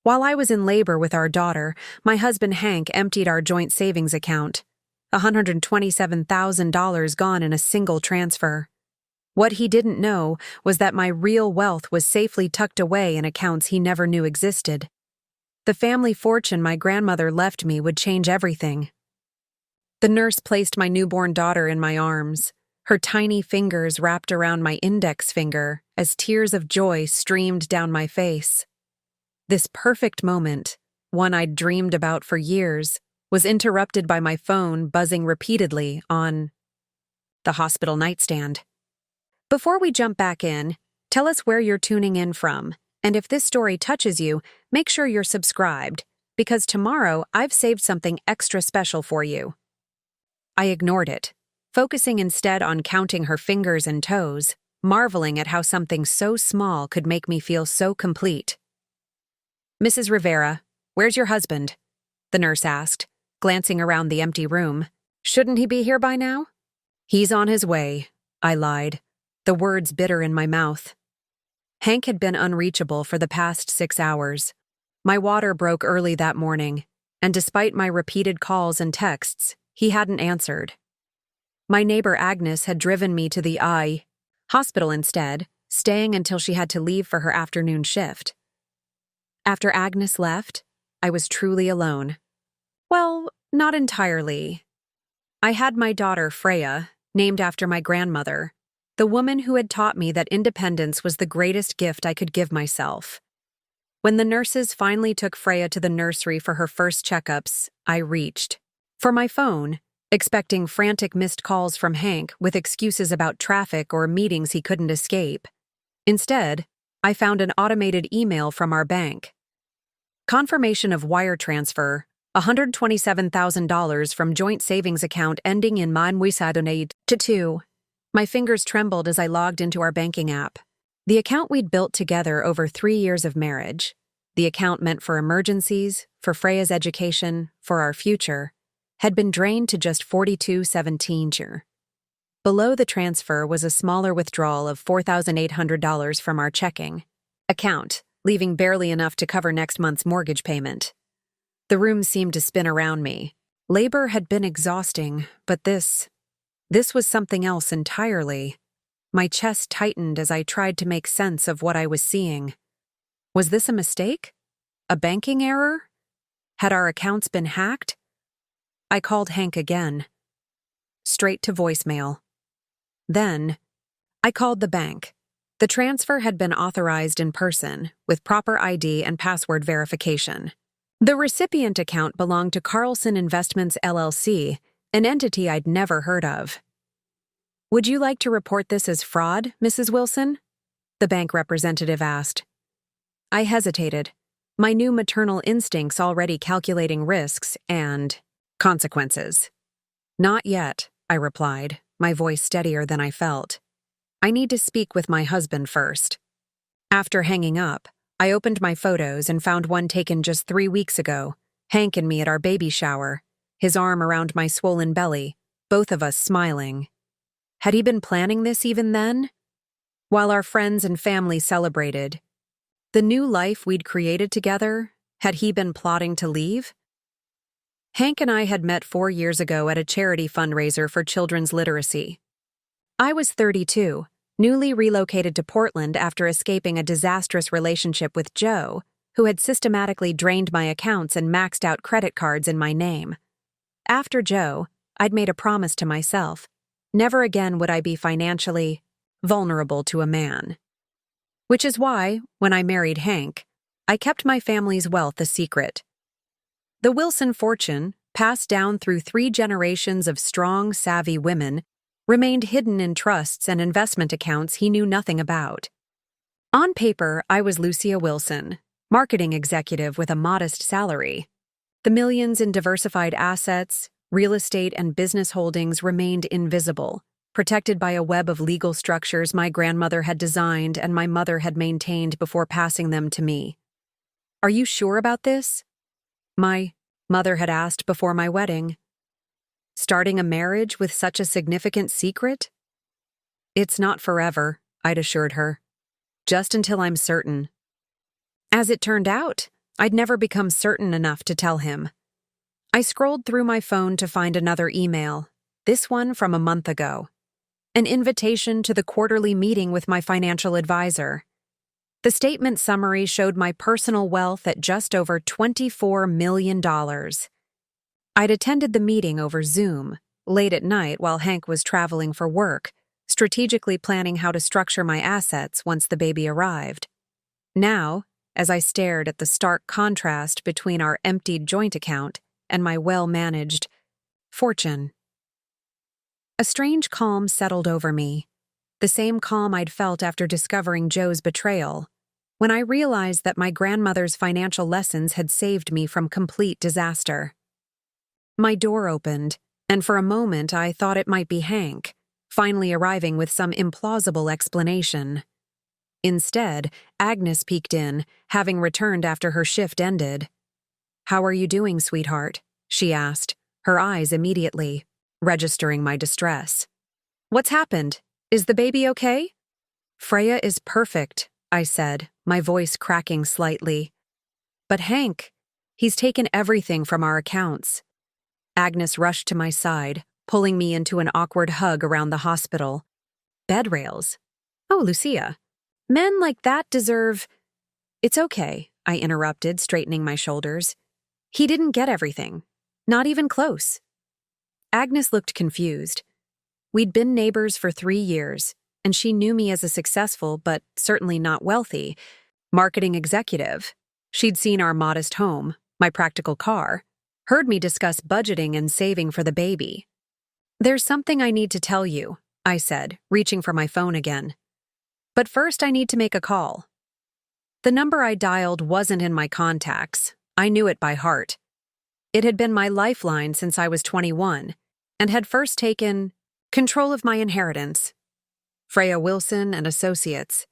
While I was in labor with our daughter, my husband Hank emptied our joint savings account. $127,000 gone in a single transfer. What he didn't know was that my real wealth was safely tucked away in accounts he never knew existed. The family fortune my grandmother left me would change everything. The nurse placed my newborn daughter in my arms, her tiny fingers wrapped around my index finger as tears of joy streamed down my face. This perfect moment, one I'd dreamed about for years, was interrupted by my phone buzzing repeatedly on the hospital nightstand. Before we jump back in, tell us where you're tuning in from, and if this story touches you, make sure you're subscribed, because tomorrow I've saved something extra special for you. I ignored it, focusing instead on counting her fingers and toes, marveling at how something so small could make me feel so complete. "Mrs. Rivera, where's your husband?" the nurse asked, glancing around the empty room. "Shouldn't he be here by now?" "He's on his way," I lied, the words bitter in my mouth. Hank had been unreachable for the past 6 hours. My water broke early that morning, and despite my repeated calls and texts, he hadn't answered. My neighbor Agnes had driven me to the hospital instead, staying until she had to leave for her afternoon shift. After Agnes left, I was truly alone. Well, not entirely. I had my daughter Freya, named after my grandmother, the woman who had taught me that independence was the greatest gift I could give myself. When the nurses finally took Freya to the nursery for her first checkups, I reached for my phone, expecting frantic missed calls from Hank with excuses about traffic or meetings he couldn't escape. Instead, I found an automated email from our bank. Confirmation of wire transfer, $127,000 from joint savings account ending in -2. My fingers trembled as I logged into our banking app. The account we'd built together over 3 years of marriage. The account meant for emergencies, for Freya's education, for our future, had been drained to just $42.17. Below the transfer was a smaller withdrawal of $4,800 from our checking account, leaving barely enough to cover next month's mortgage payment. The room seemed to spin around me. Labor had been exhausting, but this was something else entirely. My chest tightened as I tried to make sense of what I was seeing. Was this a mistake? A banking error? Had our accounts been hacked? I called Hank again. Straight to voicemail. Then, I called the bank. The transfer had been authorized in person, with proper ID and password verification. The recipient account belonged to Carlson Investments LLC, an entity I'd never heard of. "Would you like to report this as fraud, Mrs. Wilson?" the bank representative asked. I hesitated, my new maternal instincts already calculating risks and consequences. "Not yet," I replied, my voice steadier than I felt. "I need to speak with my husband first." After hanging up, I opened my photos and found one taken just 3 weeks ago, Hank and me at our baby shower, his arm around my swollen belly, both of us smiling. Had he been planning this even then? While our friends and family celebrated, the new life we'd created together, had he been plotting to leave? Hank and I had met 4 years ago at a charity fundraiser for children's literacy. I was 32, newly relocated to Portland after escaping a disastrous relationship with Joe, who had systematically drained my accounts and maxed out credit cards in my name. After Joe, I'd made a promise to myself. Never again would I be financially vulnerable to a man. Which is why, when I married Hank, I kept my family's wealth a secret. The Wilson fortune, passed down through 3 generations of strong, savvy women, remained hidden in trusts and investment accounts he knew nothing about. On paper, I was Lucia Wilson, marketing executive with a modest salary. The millions in diversified assets, real estate, and business holdings remained invisible, protected by a web of legal structures my grandmother had designed and my mother had maintained before passing them to me. "Are you sure about this?" my mother had asked before my wedding. Starting a marriage with such a significant secret? "It's not forever," I'd assured her. "Just until I'm certain." As it turned out, I'd never become certain enough to tell him. I scrolled through my phone to find another email, this one from a month ago. An invitation to the quarterly meeting with my financial advisor. The statement summary showed my personal wealth at just over $24 million. I'd attended the meeting over Zoom, late at night while Hank was traveling for work, strategically planning how to structure my assets once the baby arrived. Now, as I stared at the stark contrast between our emptied joint account and my well-managed fortune, a strange calm settled over me, the same calm I'd felt after discovering Joe's betrayal, when I realized that my grandmother's financial lessons had saved me from complete disaster. My door opened, and for a moment I thought it might be Hank, finally arriving with some implausible explanation. Instead, Agnes peeked in, having returned after her shift ended. "How are you doing, sweetheart?" she asked, her eyes immediately registering my distress. "What's happened? Is the baby okay?" "Freya is perfect," I said, my voice cracking slightly. "But Hank, he's taken everything from our accounts." Agnes rushed to my side, pulling me into an awkward hug around the hospital. "Bed rails? Oh, Lucia. Men like that deserve—" "It's okay," I interrupted, straightening my shoulders. "He didn't get everything. Not even close." Agnes looked confused. We'd been neighbors for 3 years, and she knew me as a successful, but certainly not wealthy, marketing executive. She'd seen our modest home, my practical car, heard me discuss budgeting and saving for the baby. "There's something I need to tell you," I said, reaching for my phone again. "But first I need to make a call." The number I dialed wasn't in my contacts. I knew it by heart. It had been my lifeline since I was 21, and had first taken control of my inheritance. "Freya Wilson and Associates,"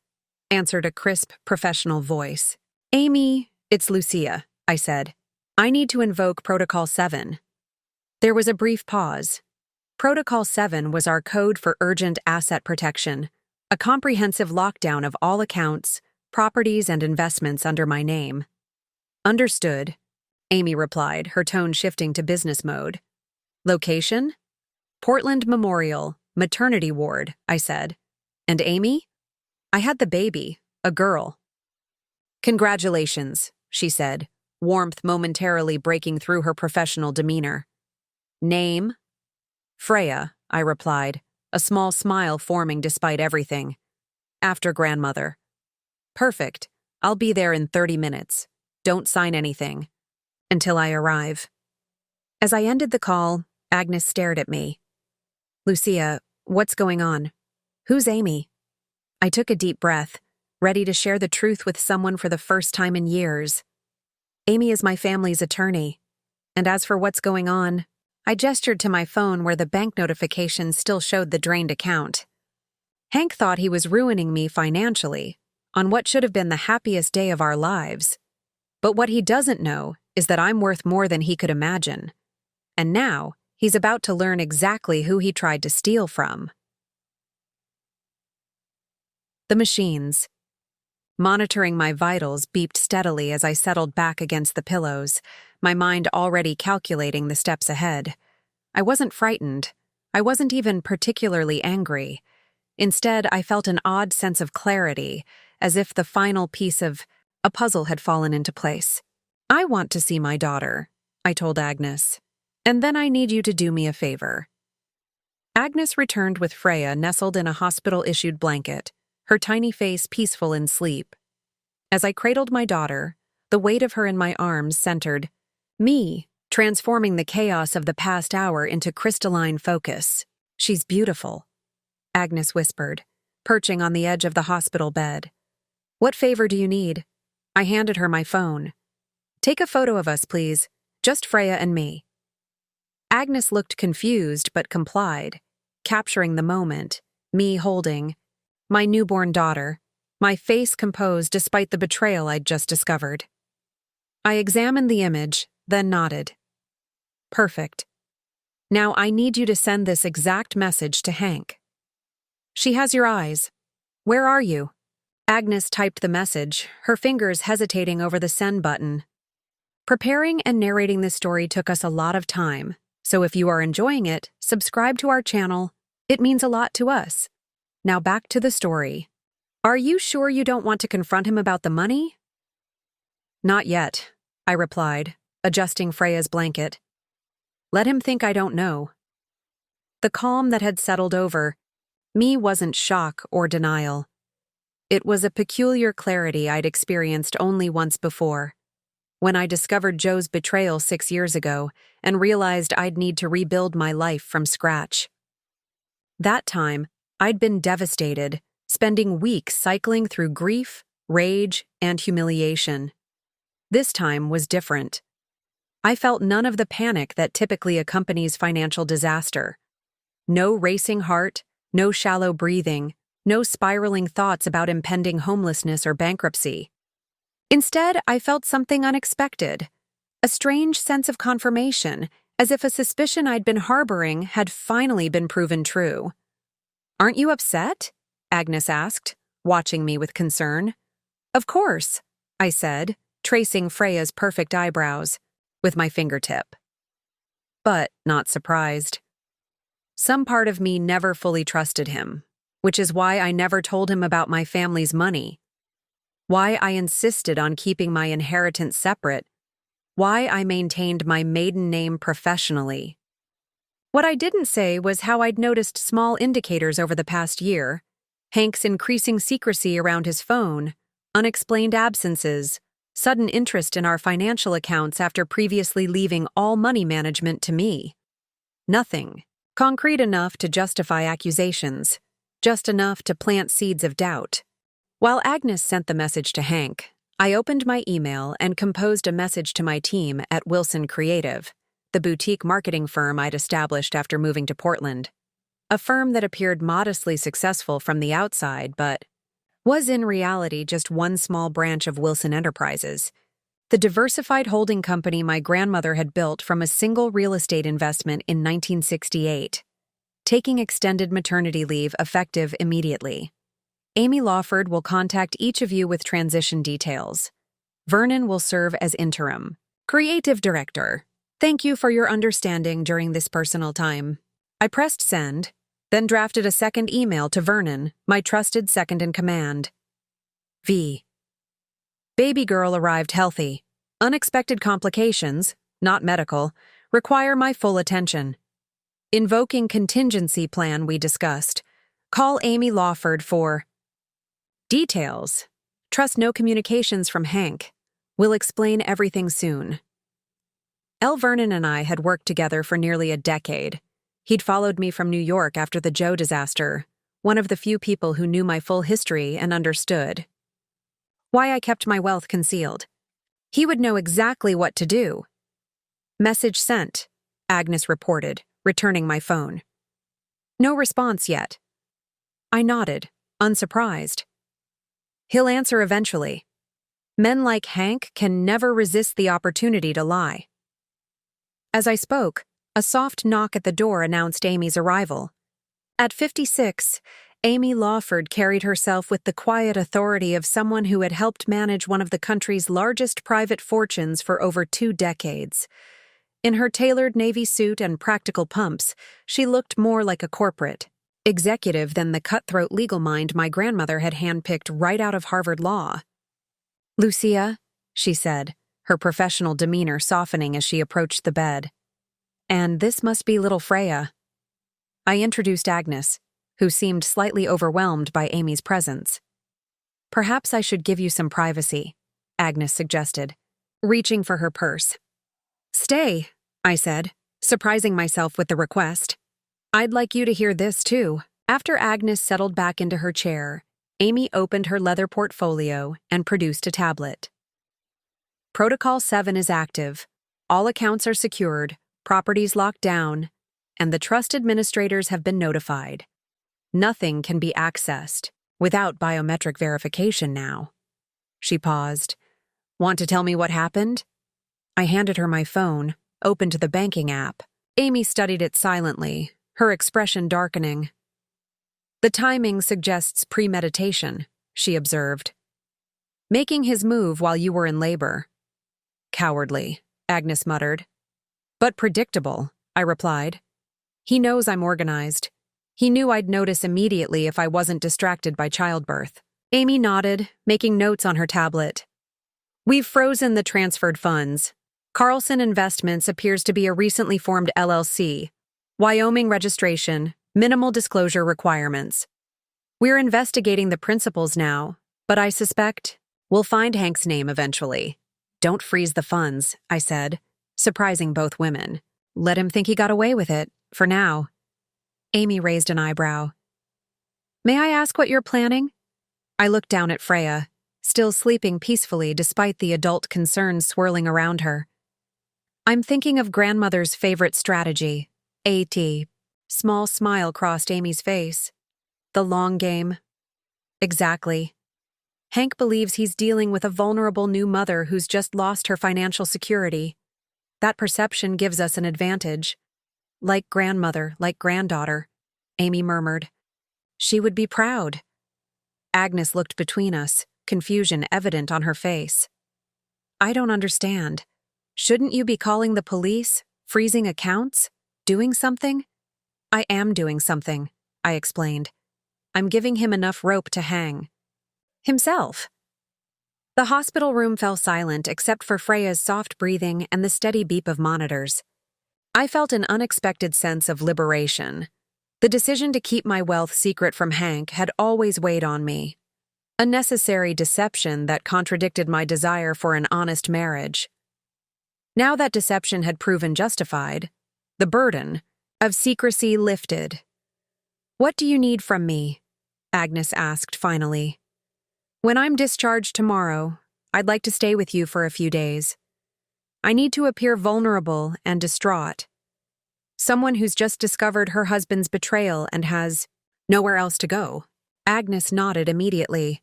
answered a crisp, professional voice. "Amy, it's Lucia," I said. "I need to invoke Protocol 7. There was a brief pause. Protocol 7 was our code for urgent asset protection, a comprehensive lockdown of all accounts, properties, and investments under my name. "Understood," Amy replied, her tone shifting to business mode. "Location?" "Portland Memorial, maternity ward," I said. "And Amy?" "I had the baby, a girl." "Congratulations," she said, warmth momentarily breaking through her professional demeanor. "Name?" "Freya," I replied, a small smile forming despite everything. "After grandmother." "Perfect. I'll be there in 30 minutes. Don't sign anything. Until I arrive." As I ended the call, Agnes stared at me. "Lucia, what's going on? Who's Amy?" I took a deep breath, ready to share the truth with someone for the first time in years. "Amy is my family's attorney. And as for what's going on," I gestured to my phone where the bank notification still showed the drained account. "Hank thought he was ruining me financially on what should have been the happiest day of our lives. But what he doesn't know is that I'm worth more than he could imagine. And now, he's about to learn exactly who he tried to steal from." The machines. Monitoring my vitals beeped steadily as I settled back against the pillows, my mind already calculating the steps ahead. I wasn't frightened. I wasn't even particularly angry. Instead, I felt an odd sense of clarity, as if the final piece of a puzzle had fallen into place. "I want to see my daughter," I told Agnes. "And then I need you to do me a favor." Agnes returned with Freya nestled in a hospital-issued blanket, her tiny face peaceful in sleep. As I cradled my daughter, the weight of her in my arms centered me, transforming the chaos of the past hour into crystalline focus. "She's beautiful," Agnes whispered, perching on the edge of the hospital bed. "What favor do you need?" I handed her my phone. "Take a photo of us, please. Just Freya and me." Agnes looked confused but complied, capturing the moment, me holding my newborn daughter, my face composed despite the betrayal I'd just discovered. I examined the image, then nodded. "Perfect. Now I need you to send this exact message to Hank." "She has your eyes. Where are you?" Agnes typed the message, her fingers hesitating over the send button, Preparing and narrating this story took us a lot of time, so if you are enjoying it, subscribe to our channel. It means a lot to us. Now back to the story. Are you sure you don't want to confront him about the money? Not yet, I replied, adjusting Freya's blanket. Let him think I don't know. The calm that had settled over me wasn't shock or denial. It was a peculiar clarity I'd experienced only once before, when I discovered Joe's betrayal 6 years ago and realized I'd need to rebuild my life from scratch. That time, I'd been devastated, spending weeks cycling through grief, rage, and humiliation. This time was different. I felt none of the panic that typically accompanies financial disaster. No racing heart, no shallow breathing, no spiraling thoughts about impending homelessness or bankruptcy. Instead, I felt something unexpected, a strange sense of confirmation, as if a suspicion I'd been harboring had finally been proven true. Aren't you upset? Agnes asked, watching me with concern. Of course, I said, tracing Freya's perfect eyebrows with my fingertip. But not surprised. Some part of me never fully trusted him, which is why I never told him about my family's money. Why I insisted on keeping my inheritance separate, why I maintained my maiden name professionally. What I didn't say was how I'd noticed small indicators over the past year: Hank's increasing secrecy around his phone, unexplained absences, sudden interest in our financial accounts after previously leaving all money management to me. Nothing concrete enough to justify accusations, just enough to plant seeds of doubt. While Agnes sent the message to Hank, I opened my email and composed a message to my team at Wilson Creative, the boutique marketing firm I'd established after moving to Portland. A firm that appeared modestly successful from the outside, but was in reality just one small branch of Wilson Enterprises, the diversified holding company my grandmother had built from a single real estate investment in 1968, taking extended maternity leave effective immediately. Amy Lawford will contact each of you with transition details. Vernon will serve as interim. Creative Director, thank you for your understanding during this personal time. I pressed send, then drafted a second email to Vernon, my trusted second-in-command. V. Baby girl arrived healthy. Unexpected complications, not medical, require my full attention. Invoking contingency plan we discussed. Call Amy Lawford for details. Trust no communications from Hank. We'll explain everything soon. L. Vernon and I had worked together for nearly a decade. He'd followed me from New York after the Joe disaster, one of the few people who knew my full history and understood why I kept my wealth concealed. He would know exactly what to do. Message sent, Agnes reported, returning my phone. No response yet. I nodded, unsurprised. He'll answer eventually. Men like Hank can never resist the opportunity to lie. As I spoke, a soft knock at the door announced Amy's arrival. At 56, Amy Lawford carried herself with the quiet authority of someone who had helped manage one of the country's largest private fortunes for over 2 decades. In her tailored navy suit and practical pumps, she looked more like a corporate executive than the cutthroat legal mind my grandmother had handpicked right out of Harvard Law. Lucia, she said, her professional demeanor softening as she approached the bed. And this must be little Freya. I introduced Agnes, who seemed slightly overwhelmed by Amy's presence. Perhaps I should give you some privacy, Agnes suggested, reaching for her purse. Stay, I said, surprising myself with the request. I'd like you to hear this, too. After Agnes settled back into her chair, Amy opened her leather portfolio and produced a tablet. Protocol 7 is active. All accounts are secured, properties locked down, and the trust administrators have been notified. Nothing can be accessed without biometric verification now. She paused. Want to tell me what happened? I handed her my phone, opened to the banking app. Amy studied it silently, her expression darkening. The timing suggests premeditation, she observed. Making his move while you were in labor. Cowardly, Agnes muttered. But predictable, I replied. He knows I'm organized. He knew I'd notice immediately if I wasn't distracted by childbirth. Amy nodded, making notes on her tablet. We've frozen the transferred funds. Carlson Investments appears to be a recently formed LLC. Wyoming registration, minimal disclosure requirements. We're investigating the principals now, but I suspect we'll find Hank's name eventually. Don't freeze the funds, I said, surprising both women. Let him think he got away with it, for now. Amy raised an eyebrow. May I ask what you're planning? I looked down at Freya, still sleeping peacefully despite the adult concerns swirling around her. I'm thinking of grandmother's favorite strategy, AT. Small smile crossed Amy's face. The long game. Exactly. Hank believes he's dealing with a vulnerable new mother who's just lost her financial security. That perception gives us an advantage. Like grandmother, like granddaughter, Amy murmured. She would be proud. Agnes looked between us, confusion evident on her face. I don't understand. Shouldn't you be calling the police, freezing accounts, doing something? I am doing something, I explained. I'm giving him enough rope to hang. Himself. The hospital room fell silent except for Freya's soft breathing and the steady beep of monitors. I felt an unexpected sense of liberation. The decision to keep my wealth secret from Hank had always weighed on me. A necessary deception that contradicted my desire for an honest marriage. Now that deception had proven justified, the burden of secrecy lifted. What do you need from me? Agnes asked finally. When I'm discharged tomorrow, I'd like to stay with you for a few days. I need to appear vulnerable and distraught. Someone who's just discovered her husband's betrayal and has nowhere else to go. Agnes nodded immediately.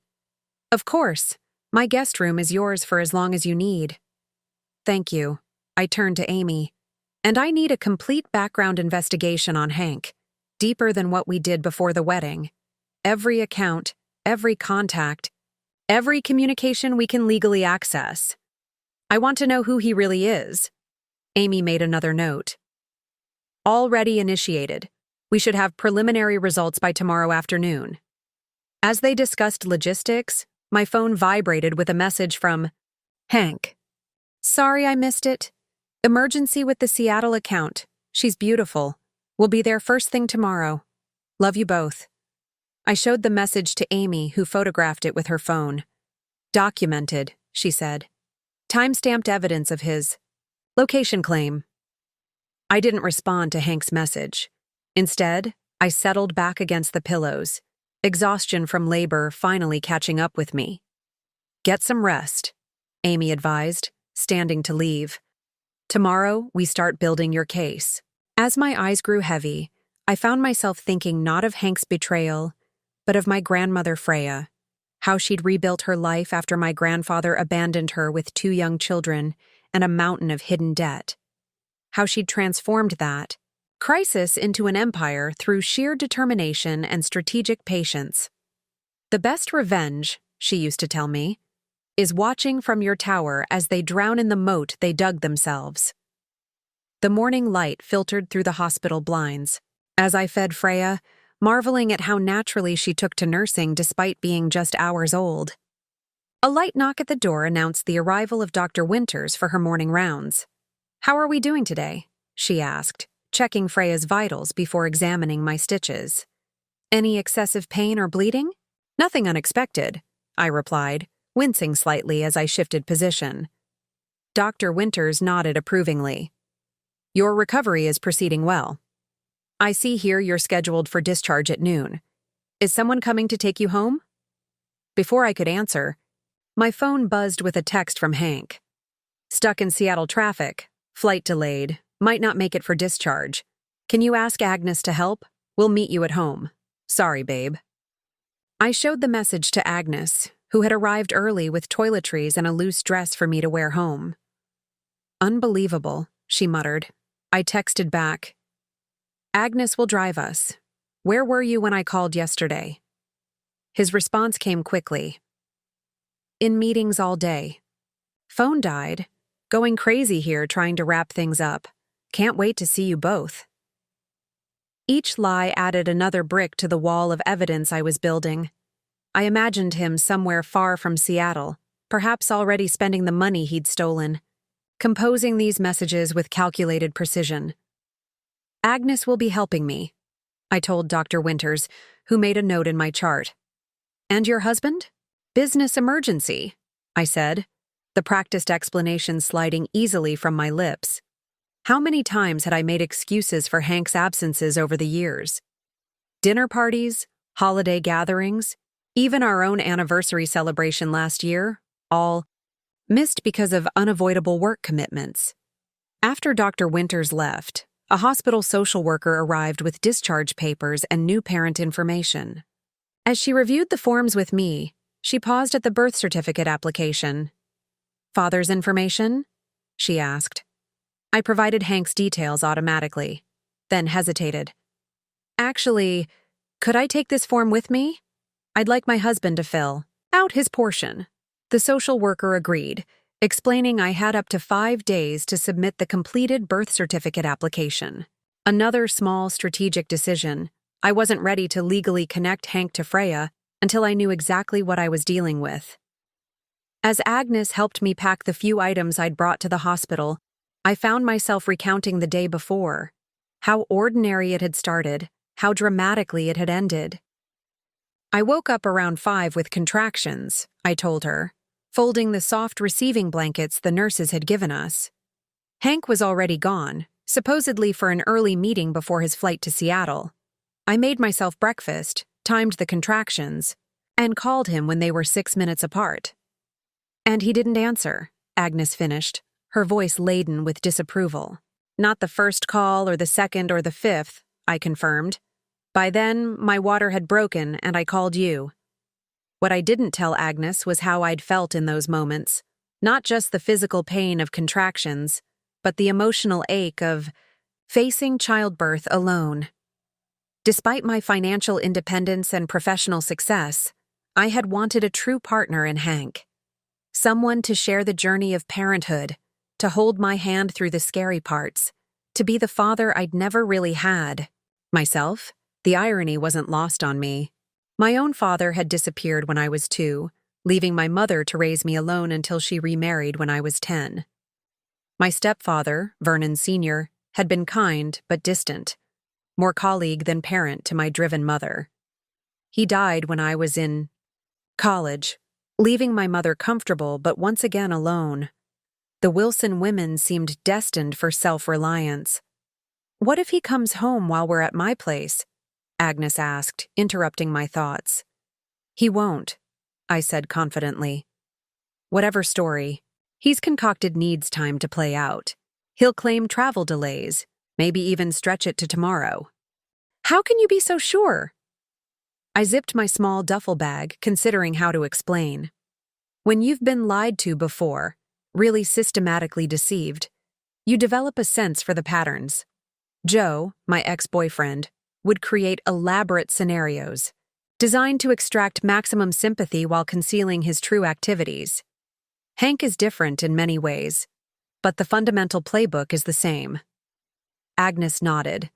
Of course, my guest room is yours for as long as you need. Thank you. I turned to Amy. And I need a complete background investigation on Hank, deeper than what we did before the wedding. Every account, every contact, every communication we can legally access. I want to know who he really is. Amy made another note. Already initiated. We should have preliminary results by tomorrow afternoon. As they discussed logistics, my phone vibrated with a message from Hank. Sorry I missed it. Emergency with the Seattle account. She's beautiful. We'll be there first thing tomorrow. Love you both. I showed the message to Amy, who photographed it with her phone. Documented, she said. Time-stamped evidence of his location claim. I didn't respond to Hank's message. Instead, I settled back against the pillows, exhaustion from labor finally catching up with me. Get some rest, Amy advised, standing to leave. Tomorrow, we start building your case. As my eyes grew heavy, I found myself thinking not of Hank's betrayal, but of my grandmother Freya, how she'd rebuilt her life after my grandfather abandoned her with 2 young children and a mountain of hidden debt. How she'd transformed that crisis into an empire through sheer determination and strategic patience. The best revenge, she used to tell me, is watching from your tower as they drown in the moat they dug themselves. The morning light filtered through the hospital blinds. As I fed Freya, marveling at how naturally she took to nursing despite being just hours old. A light knock at the door announced the arrival of Dr. Winters for her morning rounds. How are we doing today? She asked, checking Freya's vitals before examining my stitches. Any excessive pain or bleeding? Nothing unexpected, I replied, wincing slightly as I shifted position. Dr. Winters nodded approvingly. Your recovery is proceeding well. I see here you're scheduled for discharge at noon. Is someone coming to take you home? Before I could answer, my phone buzzed with a text from Hank. Stuck in Seattle traffic, flight delayed, might not make it for discharge. Can you ask Agnes to help? We'll meet you at home. Sorry, babe. I showed the message to Agnes, who had arrived early with toiletries and a loose dress for me to wear home. Unbelievable, she muttered. I texted back. Agnes will drive us. Where were you when I called yesterday? His response came quickly. In meetings all day. Phone died. Going crazy here trying to wrap things up. Can't wait to see you both. Each lie added another brick to the wall of evidence I was building. I imagined him somewhere far from Seattle, perhaps already spending the money he'd stolen, composing these messages with calculated precision. Agnes will be helping me, I told Dr. Winters, who made a note in my chart. And your husband? Business emergency, I said, the practiced explanation sliding easily from my lips. How many times had I made excuses for Hank's absences over the years? Dinner parties, holiday gatherings, even our own anniversary celebration last year, all missed because of unavoidable work commitments. After Dr. Winters left, a hospital social worker arrived with discharge papers and new parent information. As she reviewed the forms with me, she paused at the birth certificate application. "Father's information?" she asked. I provided Hank's details automatically, then hesitated. "Actually, could I take this form with me? I'd like my husband to fill out his portion." The social worker agreed, explaining I had up to 5 days to submit the completed birth certificate application. Another small strategic decision. I wasn't ready to legally connect Hank to Freya until I knew exactly what I was dealing with. As Agnes helped me pack the few items I'd brought to the hospital, I found myself recounting the day before. How ordinary it had started, how dramatically it had ended. I woke up around 5 with contractions, I told her, folding the soft receiving blankets the nurses had given us. Hank was already gone, supposedly for an early meeting before his flight to Seattle. I made myself breakfast, timed the contractions, and called him when they were 6 minutes apart. And he didn't answer, Agnes finished, her voice laden with disapproval. "Not the first call or the second or the fifth," I confirmed. "By then, my water had broken and I called you." What I didn't tell Agnes was how I'd felt in those moments, not just the physical pain of contractions, but the emotional ache of facing childbirth alone. Despite my financial independence and professional success, I had wanted a true partner in Hank. Someone to share the journey of parenthood, to hold my hand through the scary parts, to be the father I'd never really had. Myself? The irony wasn't lost on me. My own father had disappeared when I was 2, leaving my mother to raise me alone until she remarried when I was 10. My stepfather, Vernon Sr., had been kind but distant, more colleague than parent to my driven mother. He died when I was in college, leaving my mother comfortable but once again alone. The Wilson women seemed destined for self-reliance. "What if he comes home while we're at my place?" Agnes asked, interrupting my thoughts. "He won't," I said confidently. "Whatever story he's concocted needs time to play out. He'll claim travel delays, maybe even stretch it to tomorrow." "How can you be so sure?" I zipped my small duffel bag, considering how to explain. When you've been lied to before, really systematically deceived, you develop a sense for the patterns. Joe, my ex-boyfriend, would create elaborate scenarios, designed to extract maximum sympathy while concealing his true activities. Hank is different in many ways, but the fundamental playbook is the same. Agnes nodded,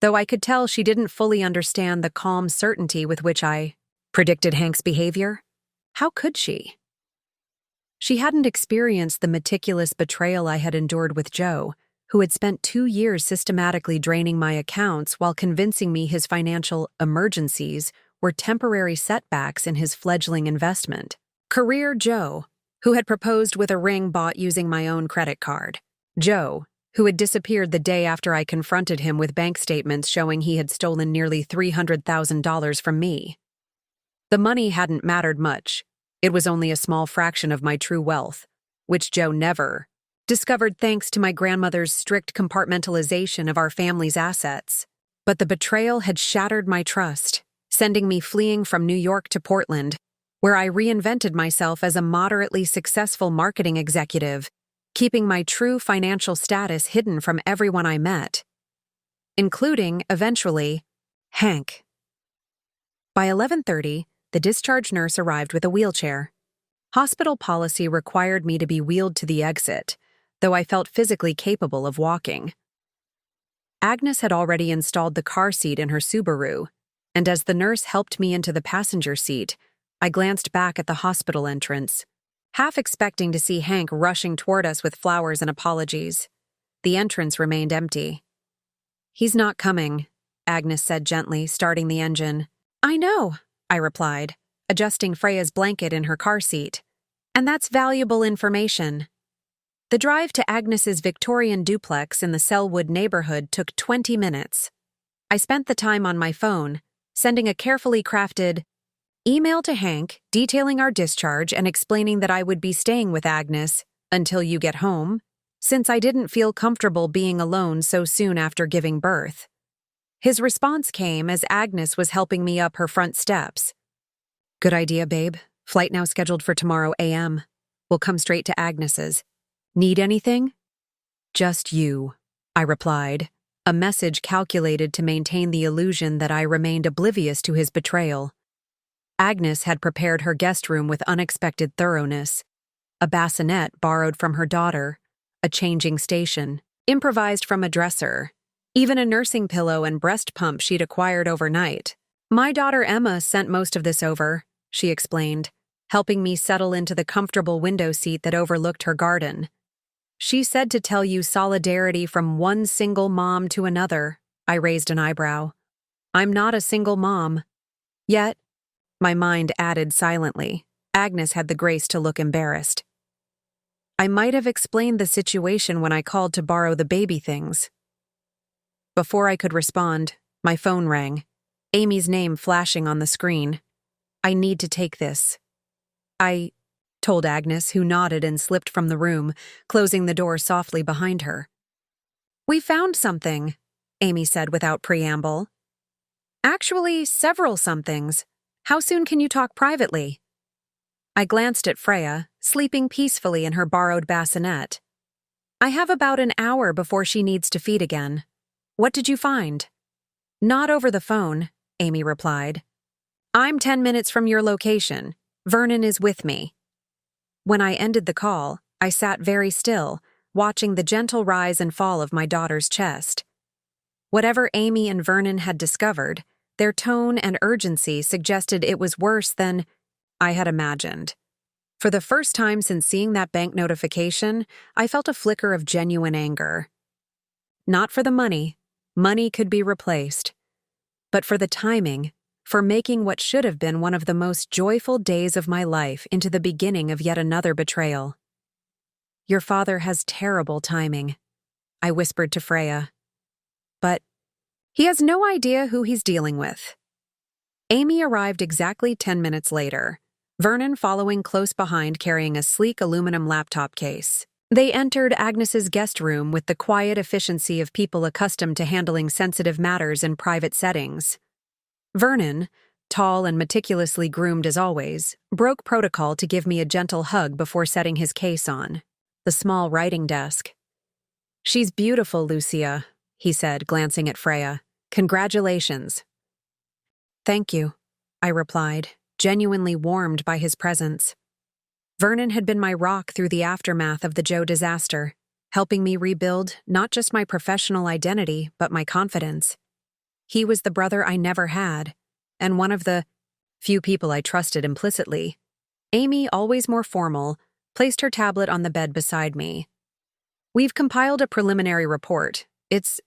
though I could tell she didn't fully understand the calm certainty with which I predicted Hank's behavior. How could she? She hadn't experienced the meticulous betrayal I had endured with Joe, who had spent 2 years systematically draining my accounts while convincing me his financial emergencies were temporary setbacks in his fledgling investment. Career Joe, who had proposed with a ring bought using my own credit card. Joe, who had disappeared the day after I confronted him with bank statements showing he had stolen nearly $300,000 from me. The money hadn't mattered much. It was only a small fraction of my true wealth, which Joe never discovered thanks to my grandmother's strict compartmentalization of our family's assets. But the betrayal had shattered my trust, sending me fleeing from New York to Portland, where I reinvented myself as a moderately successful marketing executive, keeping my true financial status hidden from everyone I met, including, eventually, Hank. By 11:30, the discharge nurse arrived with a wheelchair. Hospital policy required me to be wheeled to the exit, though I felt physically capable of walking. Agnes had already installed the car seat in her Subaru, and as the nurse helped me into the passenger seat, I glanced back at the hospital entrance, half expecting to see Hank rushing toward us with flowers and apologies. The entrance remained empty. "He's not coming," Agnes said gently, starting the engine. "I know," I replied, adjusting Freya's blanket in her car seat. "And that's valuable information." The drive to Agnes's Victorian duplex in the Selwood neighborhood took 20 minutes. I spent the time on my phone, sending a carefully crafted email to Hank detailing our discharge and explaining that I would be staying with Agnes until you get home, since I didn't feel comfortable being alone so soon after giving birth. His response came as Agnes was helping me up her front steps. "Good idea, babe. Flight now scheduled for tomorrow a.m. We'll come straight to Agnes's. Need anything?" "Just you," I replied, a message calculated to maintain the illusion that I remained oblivious to his betrayal. Agnes had prepared her guest room with unexpected thoroughness. A bassinet borrowed from her daughter, a changing station, improvised from a dresser, even a nursing pillow and breast pump she'd acquired overnight. "My daughter Emma sent most of this over," she explained, helping me settle into the comfortable window seat that overlooked her garden. "She said to tell you solidarity from one single mom to another." I raised an eyebrow. "I'm not a single mom." Yet, my mind added silently, Agnes had the grace to look embarrassed. I might have explained the situation when I called to borrow the baby things. Before I could respond, my phone rang, Amy's name flashing on the screen. "I need to take this." I told Agnes, who nodded and slipped from the room, closing the door softly behind her. "We found something," Amy said without preamble. "Actually, several somethings. How soon can you talk privately?" I glanced at Freya, sleeping peacefully in her borrowed bassinet. "I have about an hour before she needs to feed again. What did you find?" "Not over the phone," Amy replied. "I'm 10 minutes from your location. Vernon is with me." When I ended the call, I sat very still, watching the gentle rise and fall of my daughter's chest. Whatever Amy and Vernon had discovered, their tone and urgency suggested it was worse than I had imagined. For the first time since seeing that bank notification, I felt a flicker of genuine anger. Not for the money. Money could be replaced. But for the timing, for making what should have been one of the most joyful days of my life into the beginning of yet another betrayal. "Your father has terrible timing," I whispered to Freya. "But he has no idea who he's dealing with." Amy arrived exactly 10 minutes later, Vernon following close behind carrying a sleek aluminum laptop case. They entered Agnes's guest room with the quiet efficiency of people accustomed to handling sensitive matters in private settings. Vernon, tall and meticulously groomed as always, broke protocol to give me a gentle hug before setting his case on the small writing desk. "She's beautiful, Lucia," he said, glancing at Freya. "Congratulations." "Thank you," I replied, genuinely warmed by his presence. Vernon had been my rock through the aftermath of the Joe disaster, helping me rebuild not just my professional identity, but my confidence. He was the brother I never had, and one of the few people I trusted implicitly. Amy, always more formal, placed her tablet on the bed beside me. "We've compiled a preliminary report. It's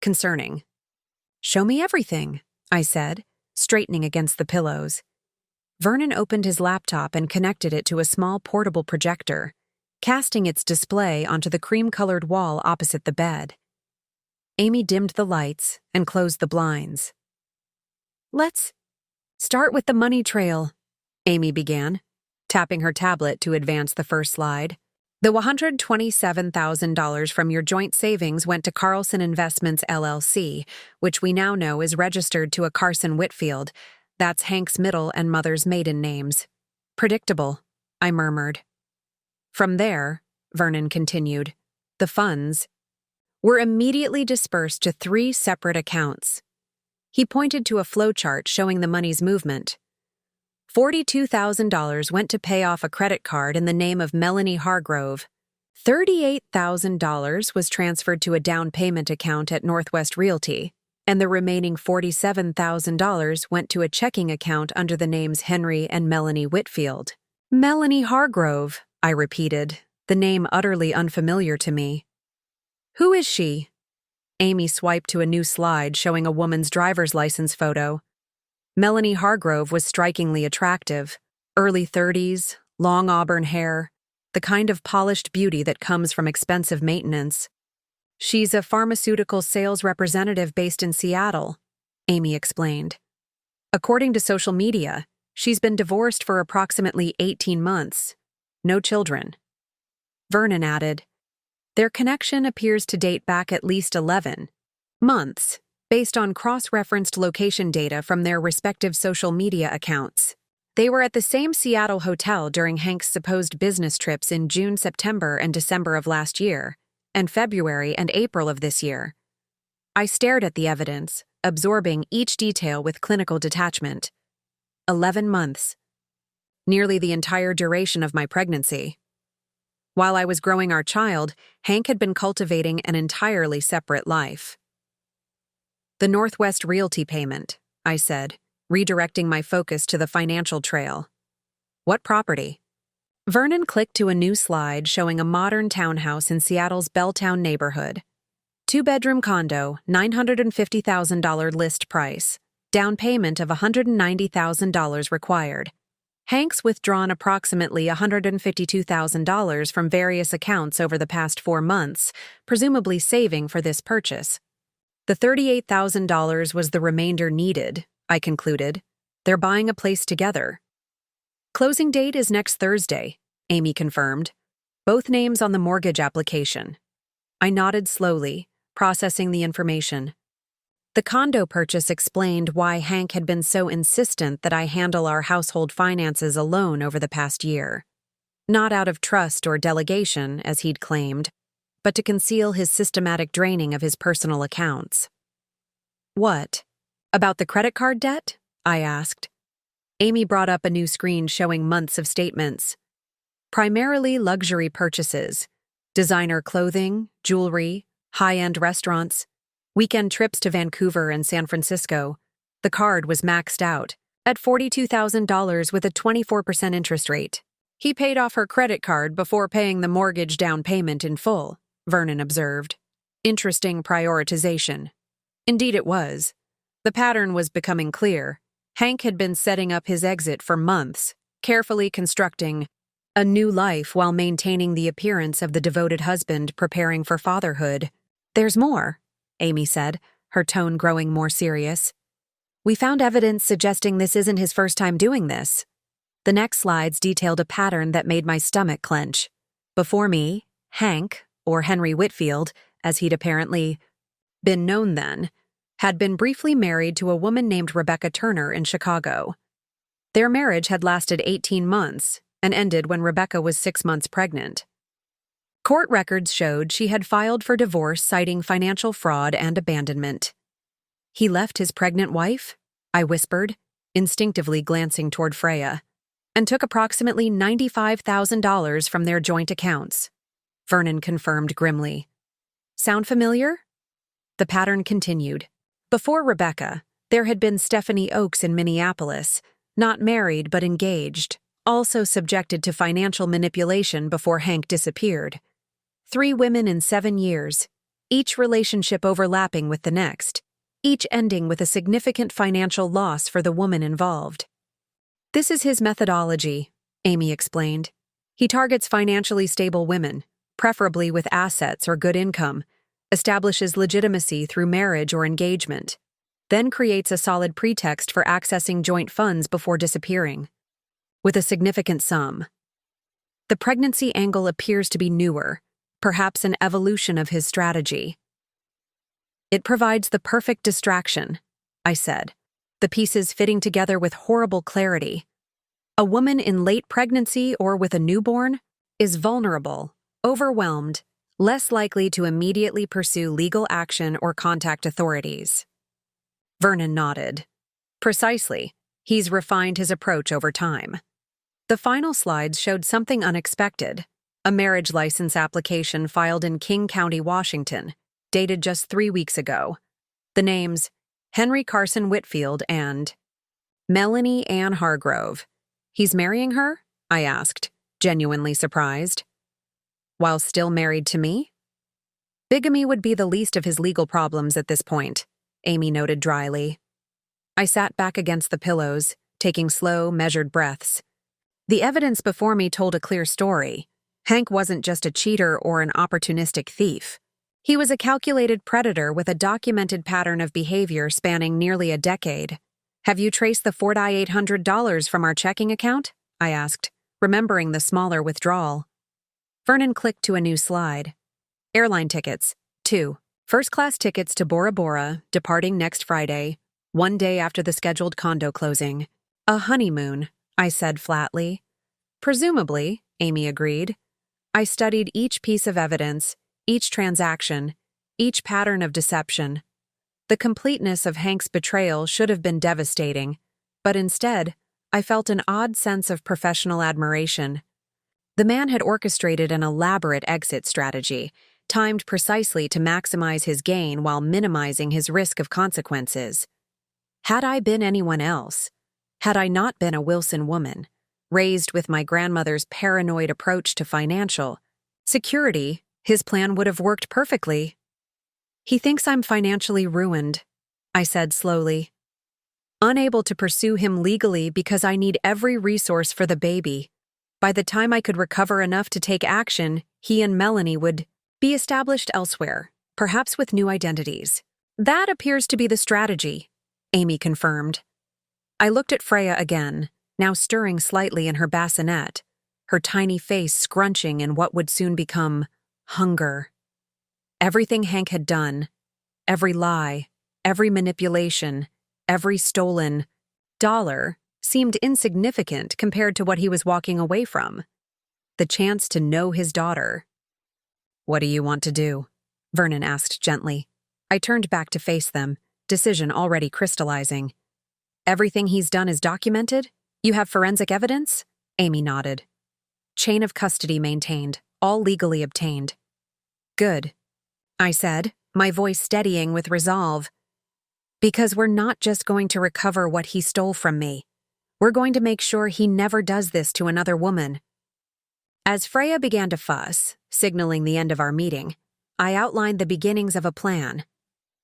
concerning." "Show me everything," I said, straightening against the pillows. Vernon opened his laptop and connected it to a small portable projector, casting its display onto the cream-colored wall opposite the bed. Amy dimmed the lights and closed the blinds. "Let's start with the money trail," Amy began, tapping her tablet to advance the first slide. "The $127,000 from your joint savings went to Carlson Investments, LLC, which we now know is registered to a Carson Whitfield. That's Hank's middle and mother's maiden names." "Predictable," I murmured. "From there," Vernon continued, "the funds were immediately dispersed to 3 separate accounts." He pointed to a flowchart showing the money's movement. $42,000 went to pay off a credit card in the name of Melanie Hargrove. $38,000 was transferred to a down payment account at Northwest Realty, and the remaining $47,000 went to a checking account under the names Henry and Melanie Whitfield. Melanie Hargrove, I repeated, the name utterly unfamiliar to me. Who is she? Amy swiped to a new slide showing a woman's driver's license photo. Melanie Hargrove was strikingly attractive, early 30s, long auburn hair, the kind of polished beauty that comes from expensive maintenance. She's a pharmaceutical sales representative based in Seattle, Amy explained. According to social media, she's been divorced for approximately 18 months. No children. Vernon added, their connection appears to date back at least 11 months, based on cross-referenced location data from their respective social media accounts. They were at the same Seattle hotel during Hank's supposed business trips in June, September, and December of last year, and February and April of this year. I stared at the evidence, absorbing each detail with clinical detachment. 11 months. Nearly the entire duration of my pregnancy. While I was growing our child, Hank had been cultivating an entirely separate life. The Northwest Realty payment, I said, redirecting my focus to the financial trail. What property? Vernon clicked to a new slide showing a modern townhouse in Seattle's Belltown neighborhood. 2-bedroom condo, $950,000 list price. Down payment of $190,000 required. Hank's withdrawn approximately $152,000 from various accounts over the past 4 months, presumably saving for this purchase. The $38,000 was the remainder needed, I concluded. They're buying a place together. Closing date is next Thursday, Amy confirmed. Both names on the mortgage application. I nodded slowly, processing the information. The condo purchase explained why Hank had been so insistent that I handle our household finances alone over the past year. Not out of trust or delegation, as he'd claimed, but to conceal his systematic draining of his personal accounts. What? About the credit card debt? I asked. Amy brought up a new screen showing months of statements. Primarily luxury purchases. Designer clothing, jewelry, high-end restaurants, weekend trips to Vancouver and San Francisco. The card was maxed out, at $42,000 with a 24% interest rate. He paid off her credit card before paying the mortgage down payment in full, Vernon observed. Interesting prioritization. Indeed it was. The pattern was becoming clear. Hank had been setting up his exit for months, carefully constructing a new life while maintaining the appearance of the devoted husband preparing for fatherhood. There's more, Amy said, her tone growing more serious. We found evidence suggesting this isn't his first time doing this. The next slides detailed a pattern that made my stomach clench. Before me, Hank, or Henry Whitfield, as he'd apparently been known then, had been briefly married to a woman named Rebecca Turner in Chicago. Their marriage had lasted 18 months and ended when Rebecca was 6 months pregnant. Court records showed she had filed for divorce citing financial fraud and abandonment. He left his pregnant wife? I whispered, instinctively glancing toward Freya, and took approximately $95,000 from their joint accounts. Vernon confirmed grimly. Sound familiar? The pattern continued. Before Rebecca, there had been Stephanie Oakes in Minneapolis, not married but engaged, also subjected to financial manipulation before Hank disappeared. 3 women in 7 years, each relationship overlapping with the next, each ending with a significant financial loss for the woman involved. This is his methodology, Amy explained. He targets financially stable women, preferably with assets or good income, establishes legitimacy through marriage or engagement, then creates a solid pretext for accessing joint funds before disappearing, with a significant sum. The pregnancy angle appears to be newer, perhaps an evolution of his strategy. It provides the perfect distraction, I said, the pieces fitting together with horrible clarity. A woman in late pregnancy or with a newborn is vulnerable, overwhelmed, less likely to immediately pursue legal action or contact authorities. Vernon nodded. Precisely. He's refined his approach over time. The final slides showed something unexpected. A marriage license application filed in King County, Washington, dated just 3 weeks ago. The names Henry Carson Whitfield and Melanie Ann Hargrove. He's marrying her? I asked, genuinely surprised. While still married to me? Bigamy would be the least of his legal problems at this point, Amy noted dryly. I sat back against the pillows, taking slow, measured breaths. The evidence before me told a clear story. Hank wasn't just a cheater or an opportunistic thief. He was a calculated predator with a documented pattern of behavior spanning nearly a decade. Have you traced the $4,800 from our checking account? I asked, remembering the smaller withdrawal. Vernon clicked to a new slide. Airline tickets, 2. First-class tickets to Bora Bora, departing next Friday, 1 day after the scheduled condo closing. A honeymoon, I said flatly. Presumably, Amy agreed. I studied each piece of evidence, each transaction, each pattern of deception. The completeness of Hank's betrayal should have been devastating, but instead, I felt an odd sense of professional admiration. The man had orchestrated an elaborate exit strategy, timed precisely to maximize his gain while minimizing his risk of consequences. Had I been anyone else, had I not been a Wilson woman, raised with my grandmother's paranoid approach to financial security, his plan would have worked perfectly. He thinks I'm financially ruined, I said slowly. Unable to pursue him legally because I need every resource for the baby. By the time I could recover enough to take action, he and Melanie would be established elsewhere, perhaps with new identities. That appears to be the strategy, Amy confirmed. I looked at Freya again, now stirring slightly in her bassinet, her tiny face scrunching in what would soon become hunger. Everything Hank had done, every lie, every manipulation, every stolen dollar seemed insignificant compared to what he was walking away from. The chance to know his daughter. What do you want to do? Vernon asked gently. I turned back to face them, decision already crystallizing. Everything he's done is documented? You have forensic evidence? Amy nodded. Chain of custody maintained, all legally obtained. Good, I said, my voice steadying with resolve. Because we're not just going to recover what he stole from me. We're going to make sure he never does this to another woman. As Freya began to fuss, signaling the end of our meeting, I outlined the beginnings of a plan.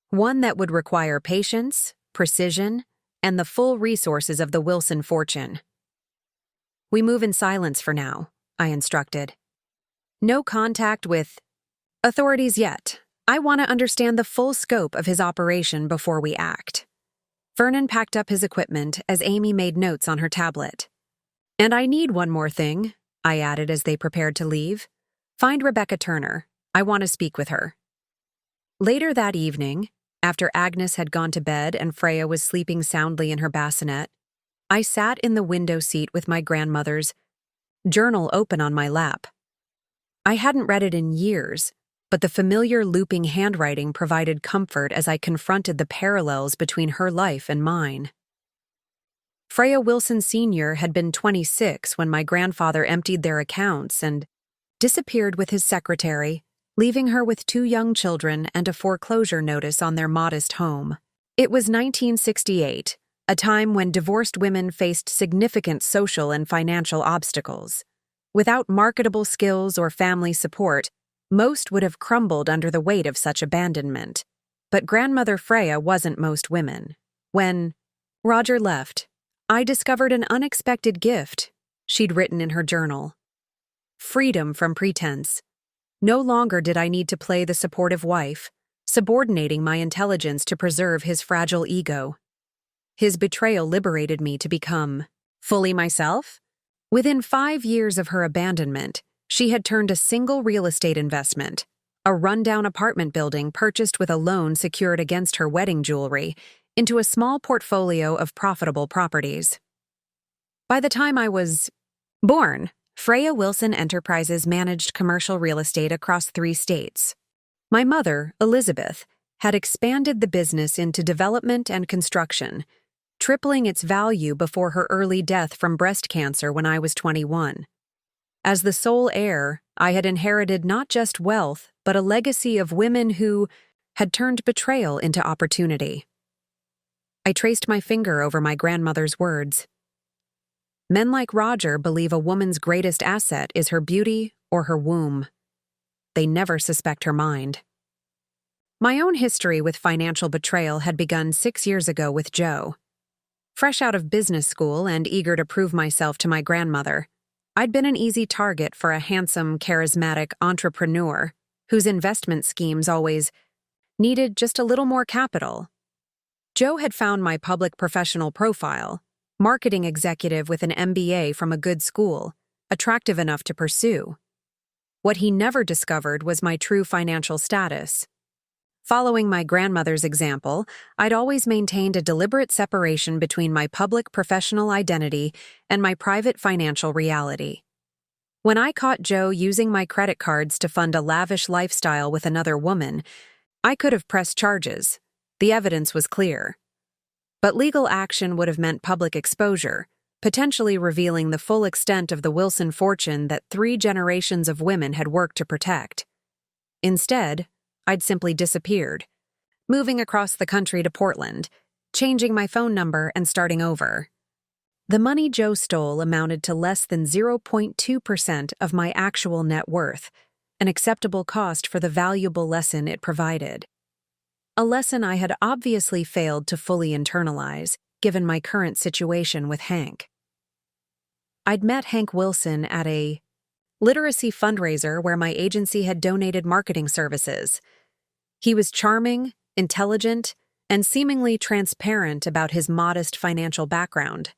One that would require patience, precision, and the full resources of the Wilson fortune. We move in silence for now, I instructed. No contact with authorities yet. I want to understand the full scope of his operation before we act. Vernon packed up his equipment as Amy made notes on her tablet. And I need one more thing, I added as they prepared to leave. Find Rebecca Turner. I want to speak with her. Later that evening, after Agnes had gone to bed and Freya was sleeping soundly in her bassinet, I sat in the window seat with my grandmother's journal open on my lap. I hadn't read it in years, but the familiar looping handwriting provided comfort as I confronted the parallels between her life and mine. Freya Wilson Sr. had been 26 when my grandfather emptied their accounts and disappeared with his secretary, leaving her with 2 young children and a foreclosure notice on their modest home. It was 1968, a time when divorced women faced significant social and financial obstacles. Without marketable skills or family support, most would have crumbled under the weight of such abandonment. But grandmother Freya wasn't most women. When Roger left, I discovered an unexpected gift she'd written in her journal. Freedom from pretense. No longer did I need to play the supportive wife, subordinating my intelligence to preserve his fragile ego. His betrayal liberated me to become fully myself. Within 5 years of her abandonment, she had turned a single real estate investment, a rundown apartment building purchased with a loan secured against her wedding jewelry, into a small portfolio of profitable properties. By the time I was born, Freya Wilson Enterprises managed commercial real estate across 3 states. My mother, Elizabeth, had expanded the business into development and construction, tripling its value before her early death from breast cancer when I was 21. As the sole heir, I had inherited not just wealth, but a legacy of women who had turned betrayal into opportunity. I traced my finger over my grandmother's words. Men like Roger believe a woman's greatest asset is her beauty or her womb. They never suspect her mind. My own history with financial betrayal had begun 6 years ago with Joe. Fresh out of business school and eager to prove myself to my grandmother, I'd been an easy target for a handsome, charismatic entrepreneur whose investment schemes always needed just a little more capital. Joe had found my public professional profile, marketing executive with an MBA from a good school, attractive enough to pursue. What he never discovered was my true financial status. Following my grandmother's example, I'd always maintained a deliberate separation between my public professional identity and my private financial reality. When I caught Joe using my credit cards to fund a lavish lifestyle with another woman, I could have pressed charges. The evidence was clear. But legal action would have meant public exposure, potentially revealing the full extent of the Wilson fortune that 3 generations of women had worked to protect. Instead, I'd simply disappeared, moving across the country to Portland, changing my phone number and starting over. The money Joe stole amounted to less than 0.2% of my actual net worth, an acceptable cost for the valuable lesson it provided. A lesson I had obviously failed to fully internalize, given my current situation with Hank. I'd met Hank Wilson at a literacy fundraiser where my agency had donated marketing services. He was charming, intelligent, and seemingly transparent about his modest financial background.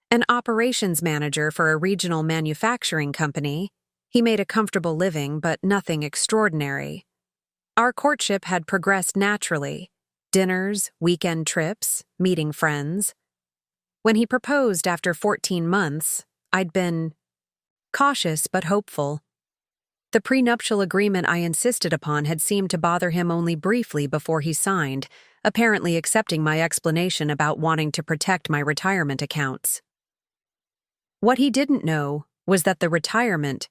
An operations manager for a regional manufacturing company, he made a comfortable living but nothing extraordinary. Our courtship had progressed naturally: dinners, weekend trips, meeting friends. When he proposed after 14 months, I'd been cautious but hopeful. The prenuptial agreement I insisted upon had seemed to bother him only briefly before he signed, apparently accepting my explanation about wanting to protect my retirement accounts. What he didn't know was that the retirement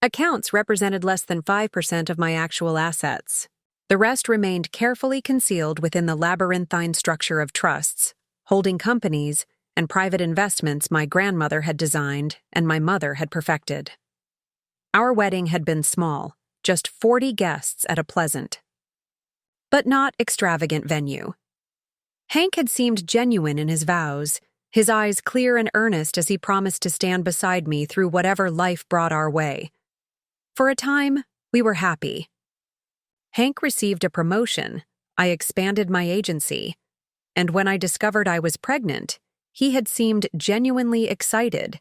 accounts represented less than 5% of my actual assets. The rest remained carefully concealed within the labyrinthine structure of trusts, holding companies, and private investments my grandmother had designed and my mother had perfected. Our wedding had been small, just 40 guests at a pleasant, but not extravagant venue. Hank had seemed genuine in his vows, his eyes clear and earnest as he promised to stand beside me through whatever life brought our way. For a time, we were happy. Hank received a promotion, I expanded my agency, and when I discovered I was pregnant, he had seemed genuinely excited,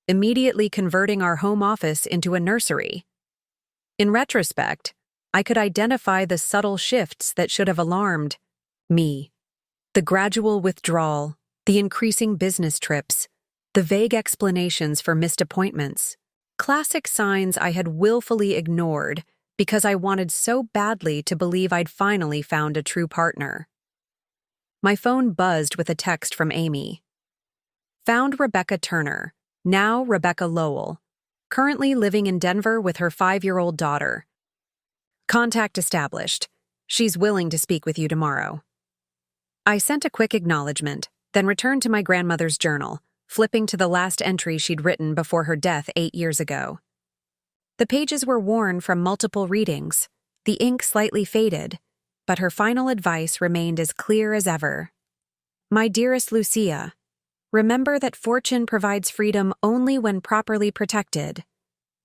immediately converting our home office into a nursery. In retrospect, I could identify the subtle shifts that should have alarmed me. The gradual withdrawal, the increasing business trips, the vague explanations for missed appointments. Classic signs I had willfully ignored because I wanted so badly to believe I'd finally found a true partner. My phone buzzed with a text from Amy. Found Rebecca Turner, now Rebecca Lowell, currently living in Denver with her 5-year-old daughter. Contact established. She's willing to speak with you tomorrow. I sent a quick acknowledgement, then returned to my grandmother's journal, flipping to the last entry she'd written before her death 8 years ago. The pages were worn from multiple readings, the ink slightly faded, but her final advice remained as clear as ever. My dearest Lucia, remember that fortune provides freedom only when properly protected.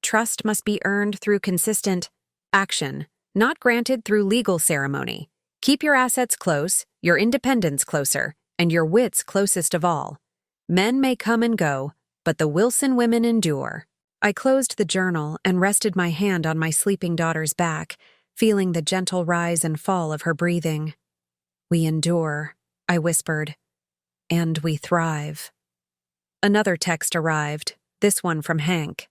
Trust must be earned through consistent action, not granted through legal ceremony. Keep your assets close, your independence closer, and your wits closest of all. Men may come and go, but the Wilson women endure. I closed the journal and rested my hand on my sleeping daughter's back, feeling the gentle rise and fall of her breathing. We endure, I whispered, and we thrive. Another text arrived, this one from Hank.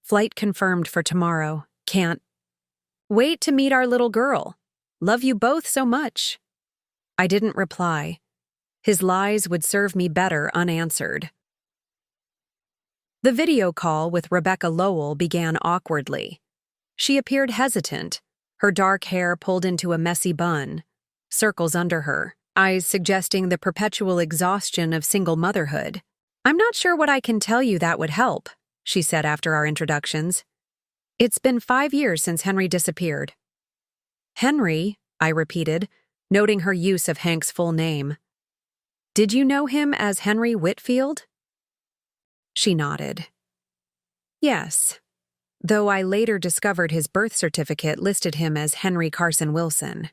Flight confirmed for tomorrow. Can't wait to meet our little girl. Love you both so much. I didn't reply. His lies would serve me better unanswered. The video call with Rebecca Lowell began awkwardly. She appeared hesitant, her dark hair pulled into a messy bun, circles under her, eyes suggesting the perpetual exhaustion of single motherhood. "I'm not sure what I can tell you that would help," she said after our introductions. "It's been 5 years since Henry disappeared." "Henry," I repeated, noting her use of Hank's full name. "Did you know him as Henry Whitfield?" She nodded. "Yes, though I later discovered his birth certificate listed him as Henry Carson Wilson.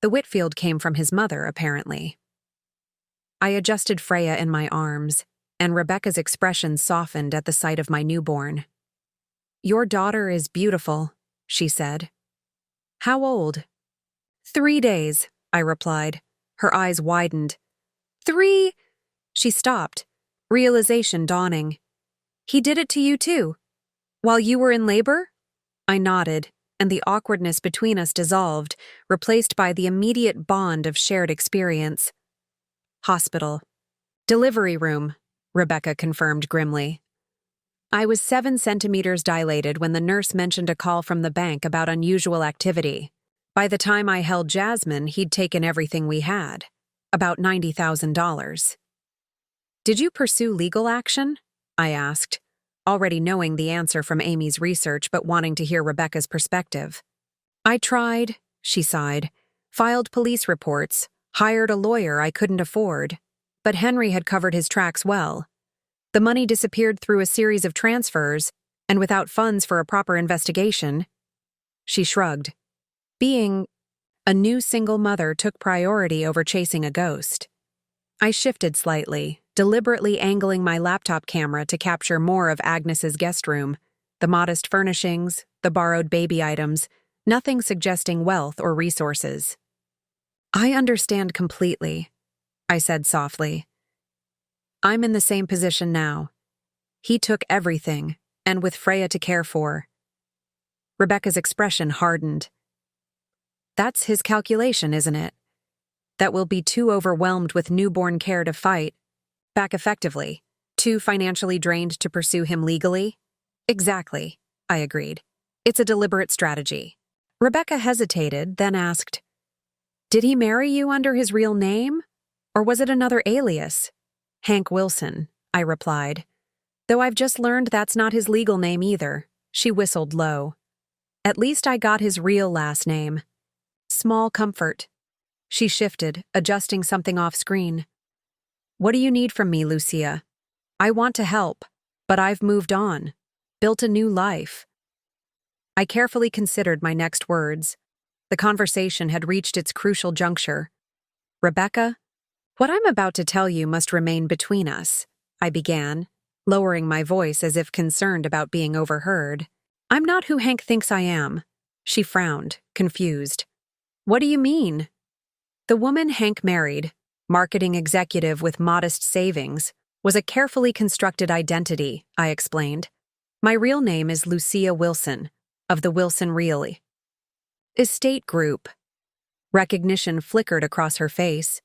The Whitfield came from his mother, apparently." I adjusted Freya in my arms, and Rebecca's expression softened at the sight of my newborn. "Your daughter is beautiful," she said. "How old?" 3 days, I replied. Her eyes widened. 3? She stopped, realization dawning. "He did it to you too? While you were in labor?" I nodded, and the awkwardness between us dissolved, replaced by the immediate bond of shared experience. "Hospital. Delivery room," Rebecca confirmed grimly. I was 7 centimeters dilated when the nurse mentioned a call from the bank about unusual activity. By the time I held Jasmine, he'd taken everything we had. About $90,000. "Did you pursue legal action?" I asked, already knowing the answer from Amy's research but wanting to hear Rebecca's perspective. "I tried," she sighed, "filed police reports, hired a lawyer I couldn't afford, but Henry had covered his tracks well. The money disappeared through a series of transfers, and without funds for a proper investigation." She shrugged. Being a new single mother took priority over chasing a ghost. I shifted slightly, deliberately angling my laptop camera to capture more of Agnes's guest room, the modest furnishings, the borrowed baby items, nothing suggesting wealth or resources. "I understand completely," I said softly. "I'm in the same position now. He took everything, and with Freya to care for." Rebecca's expression hardened. "That's his calculation, isn't it? That we'll be too overwhelmed with newborn care to fight back effectively, too financially drained to pursue him legally?" "Exactly," I agreed. "It's a deliberate strategy." Rebecca hesitated, then asked, "Did he marry you under his real name? Or was it another alias?" "Hank Wilson," I replied. "Though I've just learned that's not his legal name either." She whistled low. "At least I got his real last name." Small comfort. She shifted, adjusting something off screen. "What do you need from me, Lucia? I want to help, but I've moved on, built a new life." I carefully considered my next words. The conversation had reached its crucial juncture. "Rebecca, what I'm about to tell you must remain between us," I began, lowering my voice as if concerned about being overheard. "I'm not who Hank thinks I am." She frowned, confused. "What do you mean?" "The woman Hank married, marketing executive with modest savings, was a carefully constructed identity," I explained. "My real name is Lucia Wilson, of the Wilson Real Estate Group." Recognition flickered across her face.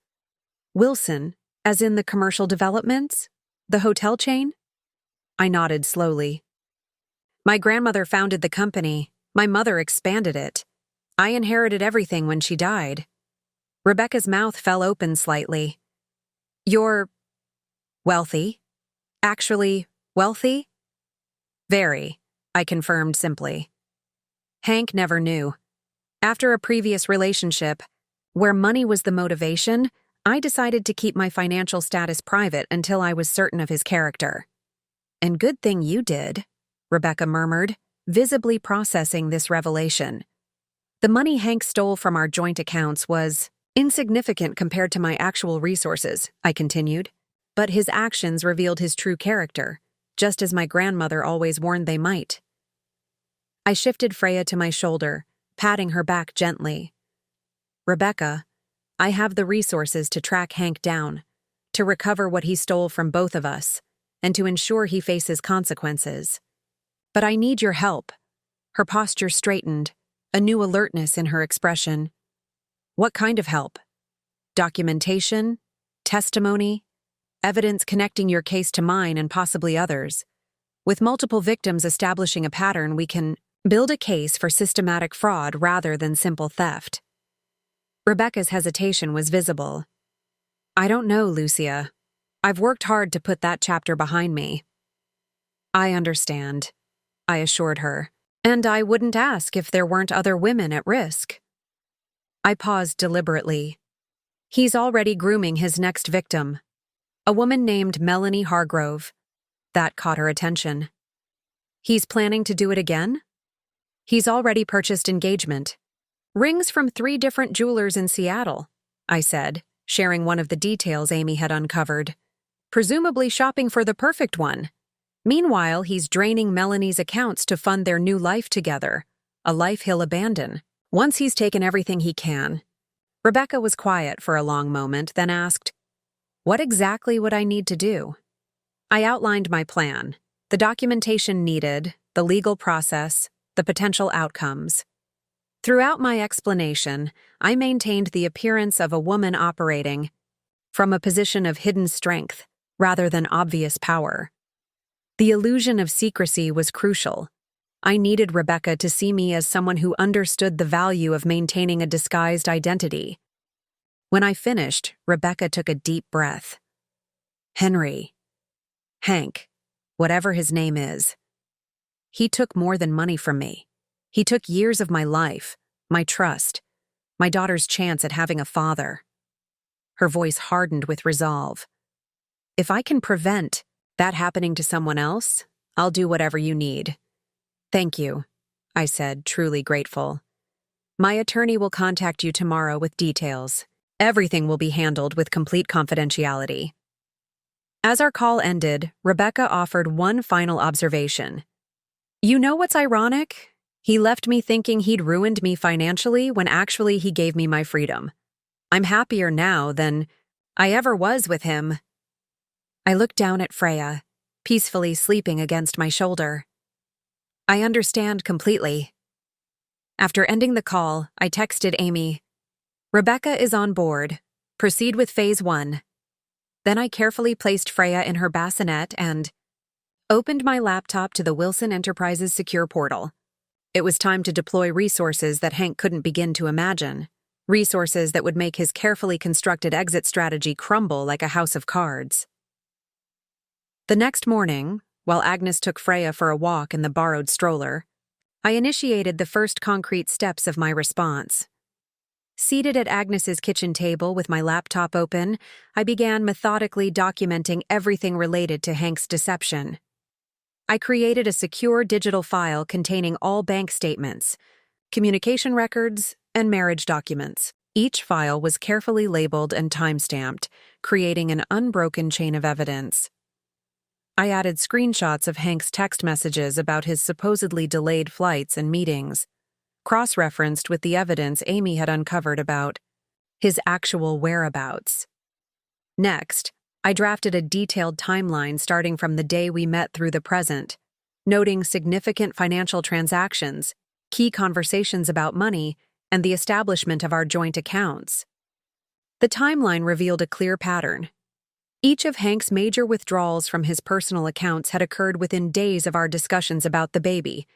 "Wilson, as in the commercial developments? The hotel chain?" I nodded slowly. "My grandmother founded the company. My mother expanded it. I inherited everything when she died." Rebecca's mouth fell open slightly. "You're wealthy? Actually wealthy?" "Very," I confirmed simply. "Hank never knew. After a previous relationship, where money was the motivation, I decided to keep my financial status private until I was certain of his character." "And good thing you did," Rebecca murmured, visibly processing this revelation. "The money Hank stole from our joint accounts was insignificant compared to my actual resources," I continued. "But his actions revealed his true character, just as my grandmother always warned they might." I shifted Freya to my shoulder, patting her back gently. "Rebecca, I have the resources to track Hank down, to recover what he stole from both of us, and to ensure he faces consequences. But I need your help." Her posture straightened, a new alertness in her expression. "What kind of help? Documentation? Testimony? Evidence connecting your case to mine and possibly others?" With multiple victims establishing a pattern, we can build a case for systematic fraud rather than simple theft. Rebecca's hesitation was visible. I don't know, Lucia. I've worked hard to put that chapter behind me. I understand, I assured her, and I wouldn't ask if there weren't other women at risk. I paused deliberately. He's already grooming his next victim, a woman named Melanie Hargrove. That caught her attention. He's planning to do it again? He's already purchased engagement. Rings from 3 different jewelers in Seattle, I said, sharing one of the details Amy had uncovered. Presumably shopping for the perfect one. Meanwhile, he's draining Melanie's accounts to fund their new life together, a life he'll abandon, once he's taken everything he can. Rebecca was quiet for a long moment, then asked, "What exactly would I need to do?" I outlined my plan, the documentation needed, the legal process, the potential outcomes. Throughout my explanation, I maintained the appearance of a woman operating from a position of hidden strength rather than obvious power. The illusion of secrecy was crucial. I needed Rebecca to see me as someone who understood the value of maintaining a disguised identity. When I finished, Rebecca took a deep breath. Hank, whatever his name is. He took more than money from me. He took years of my life, my trust, my daughter's chance at having a father. Her voice hardened with resolve. If I can prevent that happening to someone else, I'll do whatever you need. Thank you, I said, truly grateful. My attorney will contact you tomorrow with details. Everything will be handled with complete confidentiality. As our call ended, Rebecca offered one final observation. You know what's ironic? He left me thinking he'd ruined me financially when actually he gave me my freedom. I'm happier now than I ever was with him. I looked down at Freya, peacefully sleeping against my shoulder. I understand completely. After ending the call, I texted Amy, Rebecca is on board. Proceed with Phase 1. Then I carefully placed Freya in her bassinet and opened my laptop to the Wilson Enterprises secure portal. It was time to deploy resources that Hank couldn't begin to imagine, resources that would make his carefully constructed exit strategy crumble like a house of cards. The next morning, while Agnes took Freya for a walk in the borrowed stroller, I initiated the first concrete steps of my response. Seated at Agnes's kitchen table with my laptop open, I began methodically documenting everything related to Hank's deception. I created a secure digital file containing all bank statements, communication records, and marriage documents. Each file was carefully labeled and time-stamped, creating an unbroken chain of evidence. I added screenshots of Hank's text messages about his supposedly delayed flights and meetings, cross-referenced with the evidence Amy had uncovered about his actual whereabouts. Next, I drafted a detailed timeline starting from the day we met through the present, noting significant financial transactions, key conversations about money, and the establishment of our joint accounts. The timeline revealed a clear pattern. Each of Hank's major withdrawals from his personal accounts had occurred within days of our discussions about the baby,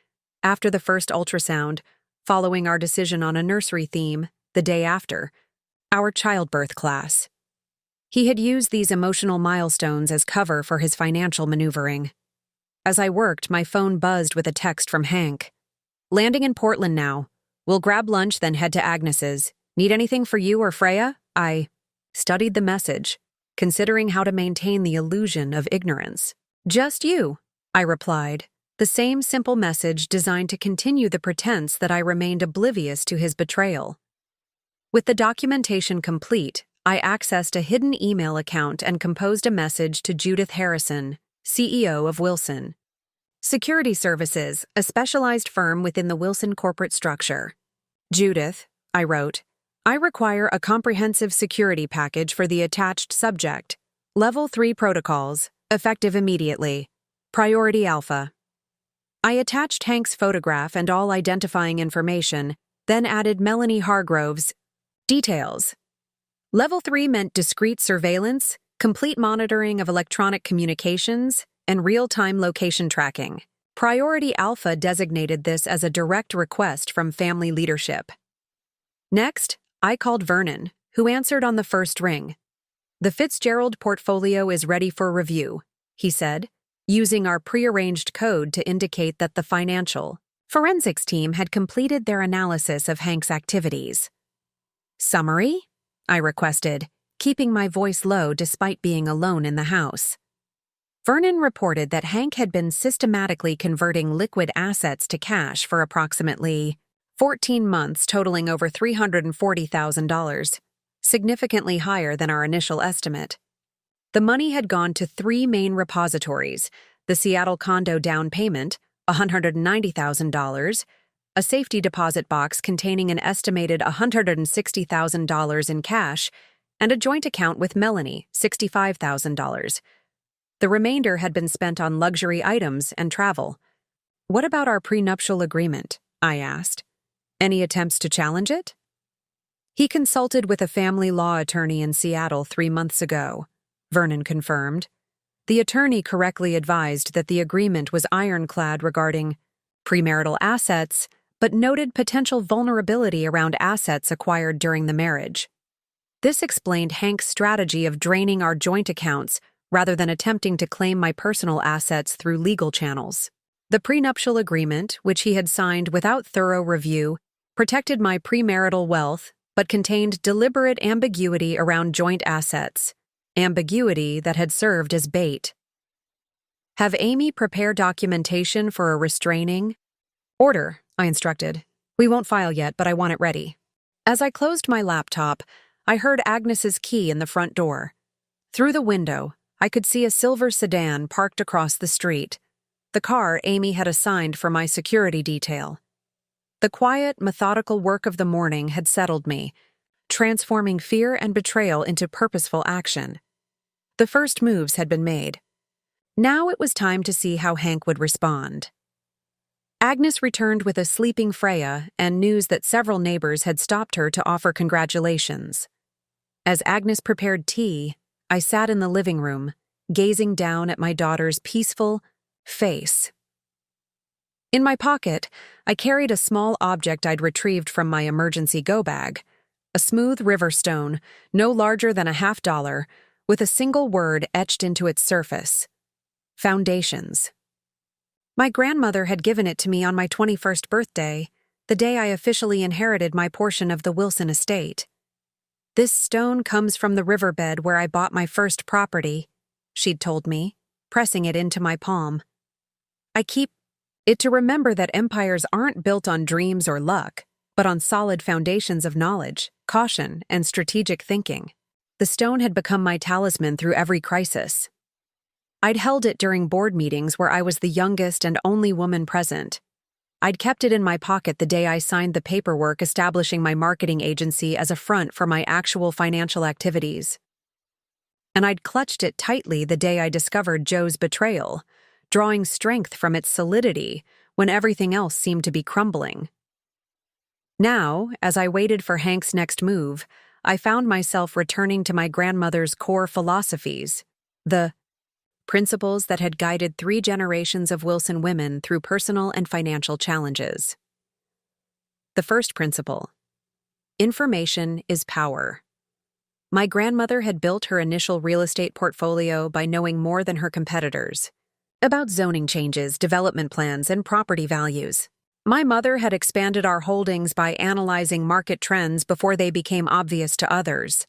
after the first ultrasound, following our decision on a nursery theme, the day after, our childbirth class. He had used these emotional milestones as cover for his financial maneuvering. As I worked, my phone buzzed with a text from Hank. Landing in Portland now. We'll grab lunch, then head to Agnes's. Need anything for you or Freya? I studied the message, considering how to maintain the illusion of ignorance. Just you, I replied, the same simple message designed to continue the pretense that I remained oblivious to his betrayal. With the documentation complete, I accessed a hidden email account and composed a message to Judith Harrison, CEO of Wilson Security Services, a specialized firm within the Wilson corporate structure. Judith, I wrote, I require a comprehensive security package for the attached subject. Level 3 protocols, effective immediately. Priority Alpha. I attached Hank's photograph and all identifying information, then added Melanie Hargrove's details. Level 3 meant discrete surveillance, complete monitoring of electronic communications, and real-time location tracking. Priority Alpha designated this as a direct request from family leadership. Next, I called Vernon, who answered on the first ring. "The Fitzgerald portfolio is ready for review," he said, using our prearranged code to indicate that the financial forensics team had completed their analysis of Hank's activities. "Summary?" I requested, keeping my voice low despite being alone in the house. Vernon reported that Hank had been systematically converting liquid assets to cash for approximately 14 months, totaling over $340,000, significantly higher than our initial estimate. The money had gone to three main repositories: the Seattle condo down payment, $190,000, a safety deposit box containing an estimated $160,000 in cash, and a joint account with Melanie, $65,000. The remainder had been spent on luxury items and travel. "What about our prenuptial agreement?" I asked. "Any attempts to challenge it?" "He consulted with a family law attorney in Seattle 3 months ago," Vernon confirmed. The attorney correctly advised that the agreement was ironclad regarding premarital assets, but noted potential vulnerability around assets acquired during the marriage. This explained Hank's strategy of draining our joint accounts rather than attempting to claim my personal assets through legal channels. The prenuptial agreement, which he had signed without thorough review, protected my premarital wealth, but contained deliberate ambiguity around joint assets, ambiguity that had served as bait. "Have Amy prepare documentation for a restraining order," I instructed. "We won't file yet, but I want it ready." As I closed my laptop, I heard Agnes's key in the front door. Through the window, I could see a silver sedan parked across the street, the car Amy had assigned for my security detail. The quiet, methodical work of the morning had settled me, transforming fear and betrayal into purposeful action. The first moves had been made. Now it was time to see how Hank would respond. Agnes returned with a sleeping Freya and news that several neighbors had stopped her to offer congratulations. As Agnes prepared tea, I sat in the living room, gazing down at my daughter's peaceful face. In my pocket, I carried a small object I'd retrieved from my emergency go-bag, a smooth river stone, no larger than a $50, with a single word etched into its surface: Foundations. My grandmother had given it to me on my 21st birthday, the day I officially inherited my portion of the Wilson estate. "This stone comes from the riverbed where I bought my first property," she'd told me, pressing it into my palm. "I keep it to remember that empires aren't built on dreams or luck, but on solid foundations of knowledge, caution, and strategic thinking." The stone had become my talisman through every crisis. I'd held it during board meetings where I was the youngest and only woman present. I'd kept it in my pocket the day I signed the paperwork establishing my marketing agency as a front for my actual financial activities. And I'd clutched it tightly the day I discovered Joe's betrayal, drawing strength from its solidity when everything else seemed to be crumbling. Now, as I waited for Hank's next move, I found myself returning to my grandmother's core philosophies, the principles that had guided 3 generations of Wilson women through personal and financial challenges. The first principle: information is power. My grandmother had built her initial real estate portfolio by knowing more than her competitors about zoning changes, development plans, and property values. My mother had expanded our holdings by analyzing market trends before they became obvious to others,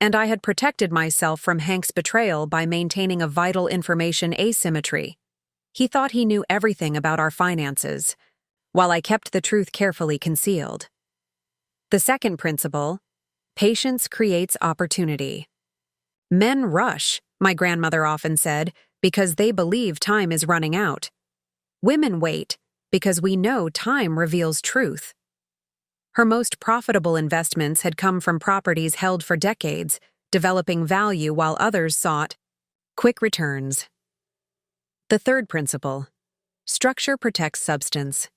and I had protected myself from Hank's betrayal by maintaining a vital information asymmetry. He thought he knew everything about our finances, while I kept the truth carefully concealed. The second principle: patience creates opportunity. Men rush, my grandmother often said, because they believe time is running out. Women wait, because we know time reveals truth. Her most profitable investments had come from properties held for decades, developing value while others sought quick returns. The third principle: structure protects substance.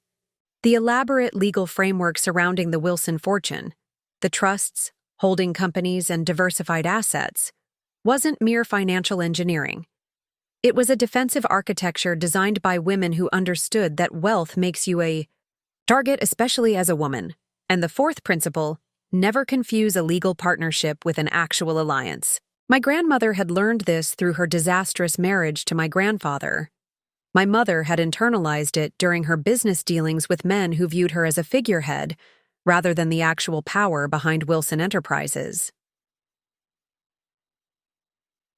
The elaborate legal framework surrounding the Wilson fortune, the trusts, holding companies, and diversified assets, wasn't mere financial engineering. It was a defensive architecture designed by women who understood that wealth makes you a target, especially as a woman. And the fourth principle, never confuse a legal partnership with an actual alliance. My grandmother had learned this through her disastrous marriage to my grandfather. My mother had internalized it during her business dealings with men who viewed her as a figurehead, rather than the actual power behind Wilson Enterprises.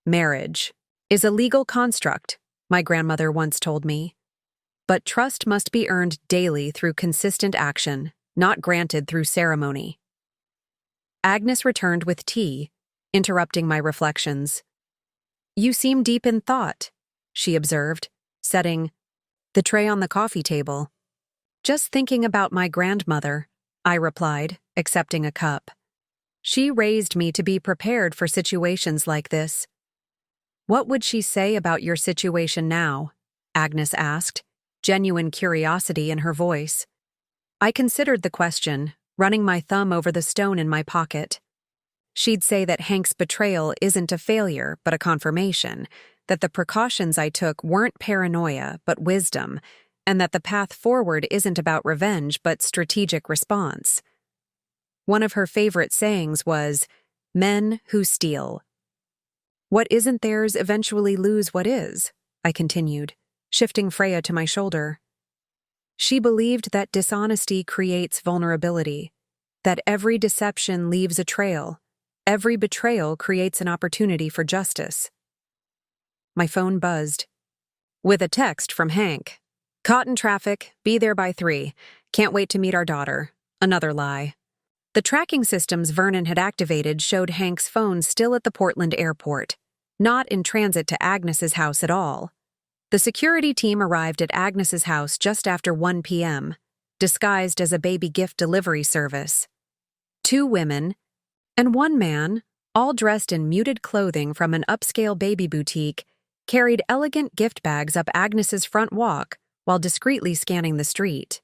Marriage is a legal construct, my grandmother once told me. But trust must be earned daily through consistent action, not granted through ceremony. Agnes returned with tea, interrupting my reflections. "You seem deep in thought," she observed, setting the tray on the coffee table. "Just thinking about my grandmother," I replied, accepting a cup. "She raised me to be prepared for situations like this." "What would she say about your situation now?" Agnes asked, genuine curiosity in her voice. I considered the question, running my thumb over the stone in my pocket. She'd say that Hank's betrayal isn't a failure, but a confirmation, that the precautions I took weren't paranoia, but wisdom, and that the path forward isn't about revenge, but strategic response. One of her favorite sayings was, "Men who steal. What isn't theirs eventually lose what is," I continued, shifting Freya to my shoulder. She believed that dishonesty creates vulnerability, that every deception leaves a trail, every betrayal creates an opportunity for justice. My phone buzzed. With a text from Hank. "Caught in traffic, be there by 3. Can't wait to meet our daughter." Another lie. The tracking systems Vernon had activated showed Hank's phone still at the Portland airport, not in transit to Agnes's house at all. The security team arrived at Agnes's house just after 1 p.m., disguised as a baby gift delivery service. 2 women and 1 man, all dressed in muted clothing from an upscale baby boutique, carried elegant gift bags up Agnes's front walk while discreetly scanning the street.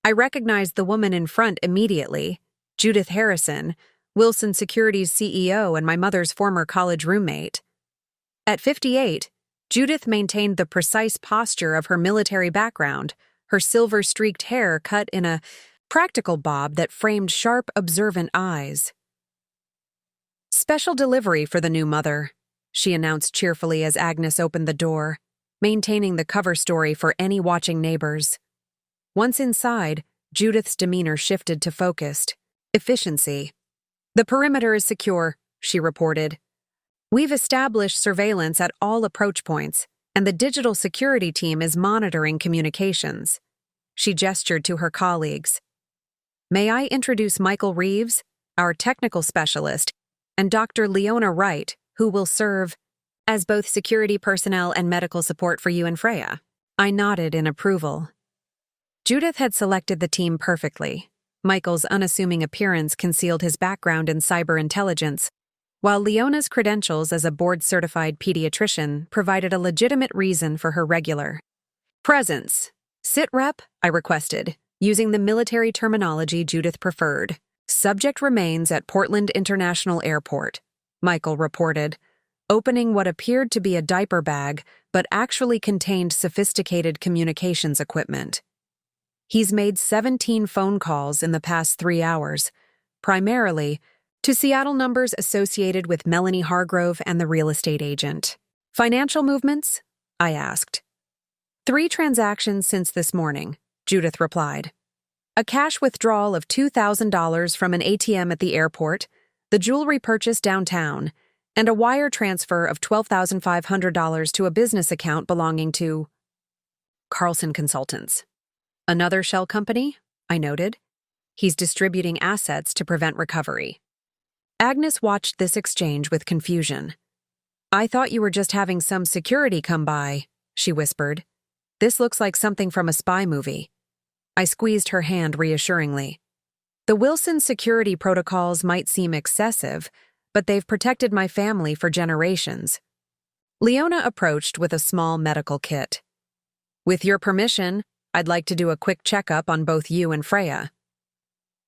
I recognized the woman in front immediately, Judith Harrison, Wilson Securities CEO and my mother's former college roommate. At 58, Judith maintained the precise posture of her military background, her silver-streaked hair cut in a practical bob that framed sharp, observant eyes. "Special delivery for the new mother," she announced cheerfully as Agnes opened the door, maintaining the cover story for any watching neighbors. Once inside, Judith's demeanor shifted to focused efficiency. "The perimeter is secure," she reported. "We've established surveillance at all approach points, and the digital security team is monitoring communications." She gestured to her colleagues. "May I introduce Michael Reeves, our technical specialist, and Dr. Leona Wright, who will serve as both security personnel and medical support for you and Freya." I nodded in approval. Judith had selected the team perfectly. Michael's unassuming appearance concealed his background in cyber intelligence, while Leona's credentials as a board-certified pediatrician provided a legitimate reason for her regular presence. "Sit rep," I requested, using the military terminology Judith preferred. "Subject remains at Portland International Airport," Michael reported, opening what appeared to be a diaper bag but actually contained sophisticated communications equipment. "He's made 17 phone calls in the past 3 hours, primarily to Seattle numbers associated with Melanie Hargrove and the real estate agent." "Financial movements?" I asked. 3 transactions since this morning," Judith replied. "A cash withdrawal of $2,000 from an ATM at the airport, the jewelry purchase downtown, and a wire transfer of $12,500 to a business account belonging to Carlson Consultants." "Another shell company?" I noted. "He's distributing assets to prevent recovery." Agnes watched this exchange with confusion. "I thought you were just having some security come by," she whispered. "This looks like something from a spy movie." I squeezed her hand reassuringly. "The Wilson security protocols might seem excessive, but they've protected my family for generations." Leona approached with a small medical kit. "With your permission, I'd like to do a quick checkup on both you and Freya."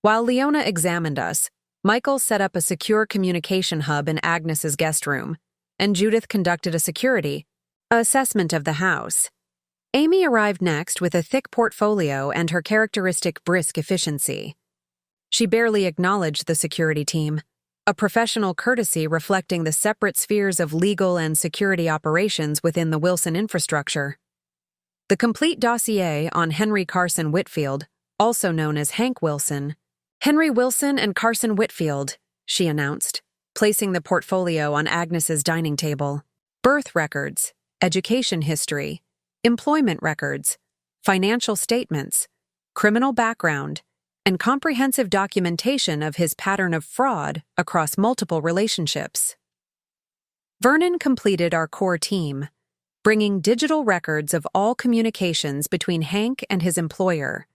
While Leona examined us, Michael set up a secure communication hub in Agnes's guest room, and Judith conducted a security, Assessment of the house. Amy arrived next with a thick portfolio and her characteristic brisk efficiency. She barely acknowledged the security team, a professional courtesy reflecting the separate spheres of legal and security operations within the Wilson infrastructure. The complete dossier on Henry Carson Whitfield, also known as Hank Wilson. Henry Wilson and Carson Whitfield, she announced, placing the portfolio on Agnes's dining table. Birth records, education history, employment records, financial statements, criminal background, and comprehensive documentation of his pattern of fraud across multiple relationships. Vernon completed our core team, bringing digital records of all communications between Hank and his employer.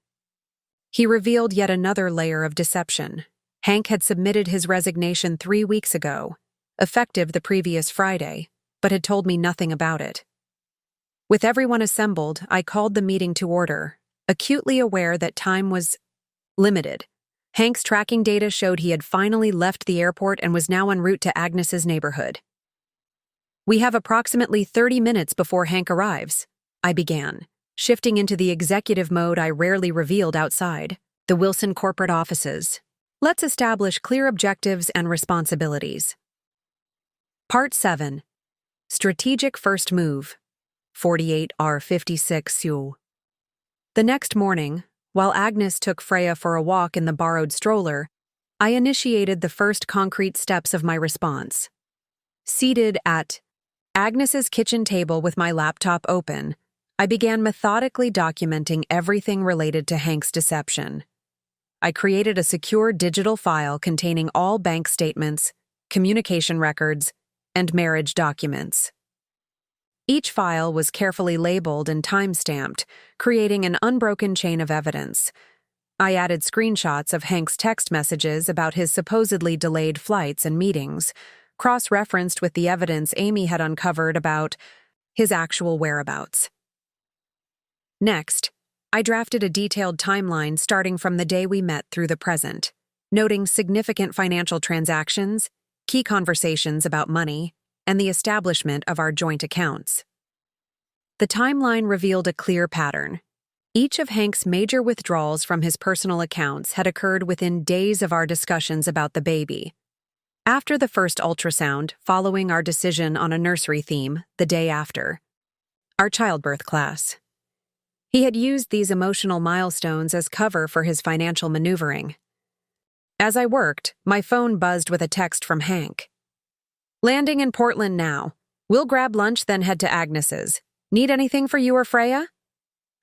He revealed yet another layer of deception. Hank had submitted his resignation 3 weeks ago, effective the previous Friday, but had told me nothing about it. With everyone assembled, I called the meeting to order, acutely aware that time was limited. Hank's tracking data showed he had finally left the airport and was now en route to Agnes's neighborhood. "We have approximately 30 minutes before Hank arrives," I began, shifting into the executive mode I rarely revealed outside the Wilson corporate offices. "Let's establish clear objectives and responsibilities." Part 7. Strategic First Move. 48R56 Seoul. The next morning, while Agnes took Freya for a walk in the borrowed stroller, I initiated the first concrete steps of my response. Seated at Agnes's kitchen table with my laptop open, I began methodically documenting everything related to Hank's deception. I created a secure digital file containing all bank statements, communication records, and marriage documents. Each file was carefully labeled and time-stamped, creating an unbroken chain of evidence. I added screenshots of Hank's text messages about his supposedly delayed flights and meetings, cross-referenced with the evidence Amy had uncovered about his actual whereabouts. Next, I drafted a detailed timeline starting from the day we met through the present, noting significant financial transactions, key conversations about money, and the establishment of our joint accounts. The timeline revealed a clear pattern. Each of Hank's major withdrawals from his personal accounts had occurred within days of our discussions about the baby. After the first ultrasound, following our decision on a nursery theme the day after. Our childbirth class. He had used these emotional milestones as cover for his financial maneuvering. As I worked, my phone buzzed with a text from Hank. "Landing in Portland now. We'll grab lunch, then head to Agnes's. Need anything for you or Freya?"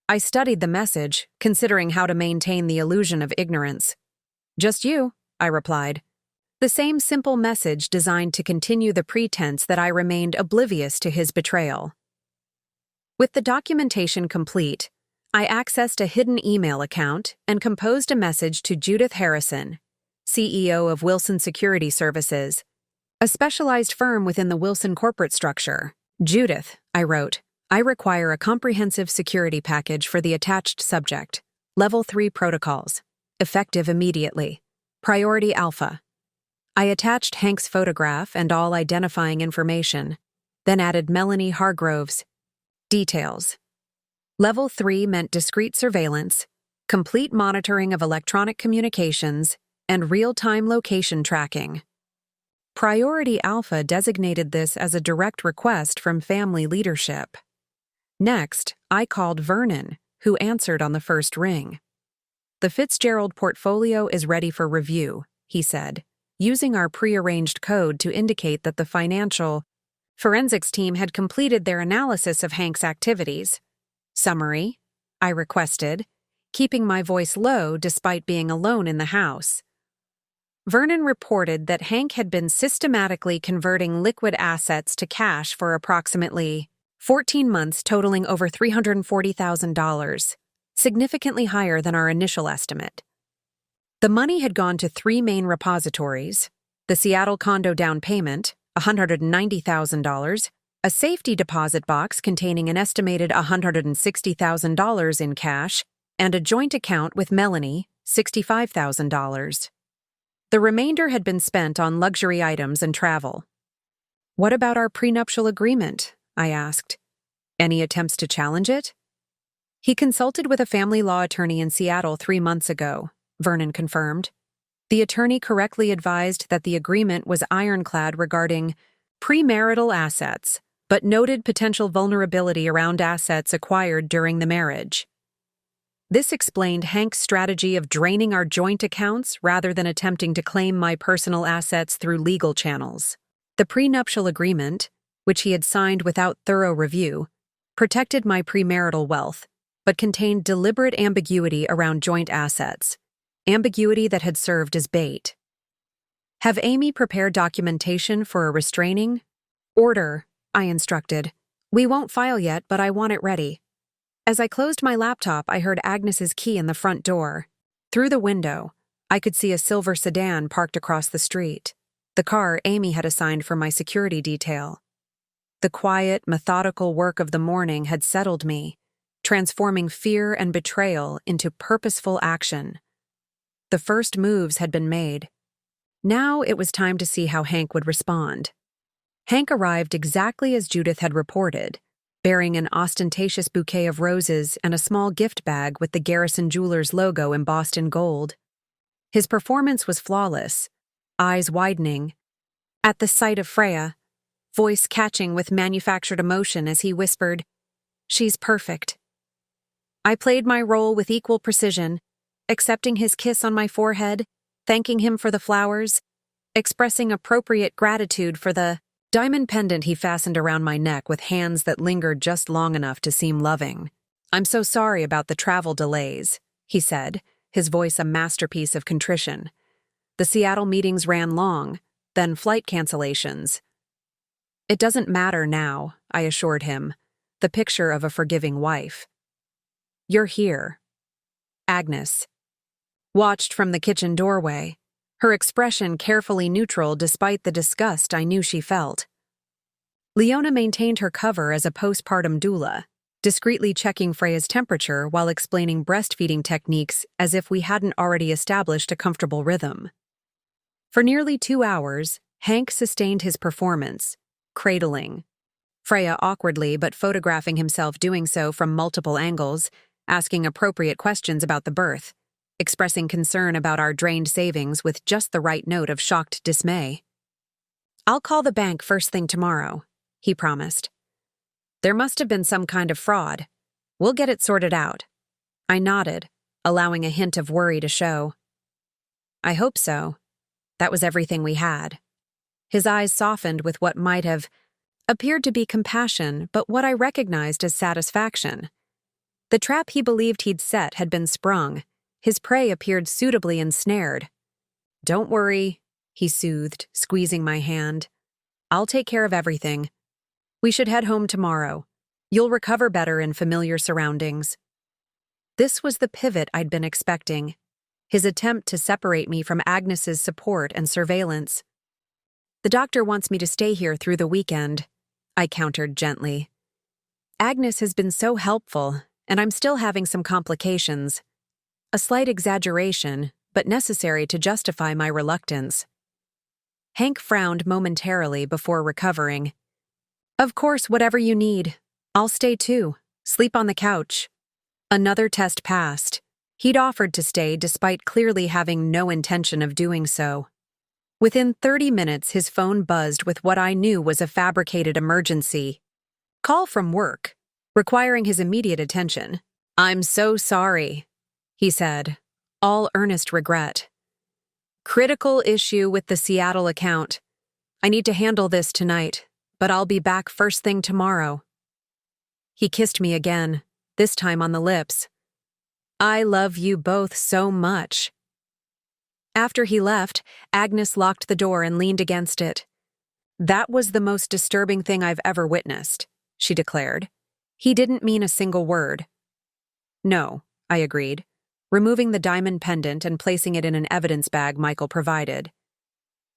I studied the message, considering how to maintain the illusion of ignorance. "Just you," I replied. The same simple message designed to continue the pretense that I remained oblivious to his betrayal. With the documentation complete, I accessed a hidden email account and composed a message to Judith Harrison, CEO of Wilson Security Services, a specialized firm within the Wilson corporate structure. "Judith," I wrote, "I require a comprehensive security package for the attached subject. Level 3 protocols. Effective immediately. Priority Alpha." I attached Hank's photograph and all identifying information, then added Melanie Hargrove's details. Level 3 meant discrete surveillance, complete monitoring of electronic communications, and real-time location tracking. Priority Alpha designated this as a direct request from family leadership. Next, I called Vernon, who answered on the first ring. "The Fitzgerald portfolio is ready for review," he said, using our pre-arranged code to indicate that the financial forensics team had completed their analysis of Hank's activities. "Summary," I requested, keeping my voice low despite being alone in the house. Vernon reported that Hank had been systematically converting liquid assets to cash for approximately 14 months, totaling over $340,000, significantly higher than our initial estimate. The money had gone to 3 main repositories: the Seattle condo down payment, $190,000, a safety deposit box containing an estimated $160,000 in cash, and a joint account with Melanie, $65,000. The remainder had been spent on luxury items and travel. "What about our prenuptial agreement?" I asked. Any attempts to challenge it? He consulted with a family law attorney in Seattle 3 months ago, Vernon confirmed. The attorney correctly advised that the agreement was ironclad regarding premarital assets, but noted potential vulnerability around assets acquired during the marriage. This explained Hank's strategy of draining our joint accounts rather than attempting to claim my personal assets through legal channels. The prenuptial agreement, which he had signed without thorough review, protected my premarital wealth, but contained deliberate ambiguity around joint assets, ambiguity that had served as bait. Have Amy prepare documentation for a restraining order, I instructed. We won't file yet, but I want it ready. As I closed my laptop, I heard Agnes's key in the front door. Through the window, I could see a silver sedan parked across the street, the car Amy had assigned for my security detail. The quiet, methodical work of the morning had settled me, transforming fear and betrayal into purposeful action. The first moves had been made. Now it was time to see how Hank would respond. Hank arrived exactly as Judith had reported, bearing an ostentatious bouquet of roses and a small gift bag with the Garrison Jewelers logo embossed in gold. His performance was flawless, eyes widening. At the sight of Freya, voice catching with manufactured emotion as he whispered, "She's perfect." I played my role with equal precision, accepting his kiss on my forehead, thanking him for the flowers, expressing appropriate gratitude for the diamond pendant he fastened around my neck with hands that lingered just long enough to seem loving. "I'm so sorry about the travel delays," he said, his voice a masterpiece of contrition. "The Seattle meetings ran long, then flight cancellations." "It doesn't matter now," I assured him, the picture of a forgiving wife. "You're here." Agnes watched from the kitchen doorway, her expression carefully neutral despite the disgust I knew she felt. Leona maintained her cover as a postpartum doula, discreetly checking Freya's temperature while explaining breastfeeding techniques as if we hadn't already established a comfortable rhythm. For nearly 2 hours, Hank sustained his performance, cradling Freya awkwardly but photographing himself doing so from multiple angles, asking appropriate questions about the birth, expressing concern about our drained savings with just the right note of shocked dismay. "I'll call the bank first thing tomorrow," he promised. "There must have been some kind of fraud. We'll get it sorted out." I nodded, allowing a hint of worry to show. "I hope so." That was everything we had. His eyes softened with what might have appeared to be compassion, but what I recognized as satisfaction. The trap he believed he'd set had been sprung. His prey appeared suitably ensnared. "Don't worry," he soothed, squeezing my hand. "I'll take care of everything. We should head home tomorrow. You'll recover better in familiar surroundings." This was the pivot I'd been expecting, his attempt to separate me from Agnes's support and surveillance. "The doctor wants me to stay here through the weekend," I countered gently. "Agnes has been so helpful, and I'm still having some complications." A slight exaggeration, but necessary to justify my reluctance. Hank frowned momentarily before recovering. "Of course, whatever you need. I'll stay too. Sleep on the couch." Another test passed. He'd offered to stay despite clearly having no intention of doing so. Within 30 minutes, his phone buzzed with what I knew was a fabricated emergency. Call from work, requiring his immediate attention. "I'm so sorry," he said, all earnest regret. "Critical issue with the Seattle account. I need to handle this tonight, but I'll be back first thing tomorrow." He kissed me again, this time on the lips. "I love you both so much." After he left, Agnes locked the door and leaned against it. "That was the most disturbing thing I've ever witnessed," she declared. "He didn't mean a single word." "No," I agreed, removing the diamond pendant and placing it in an evidence bag Michael provided.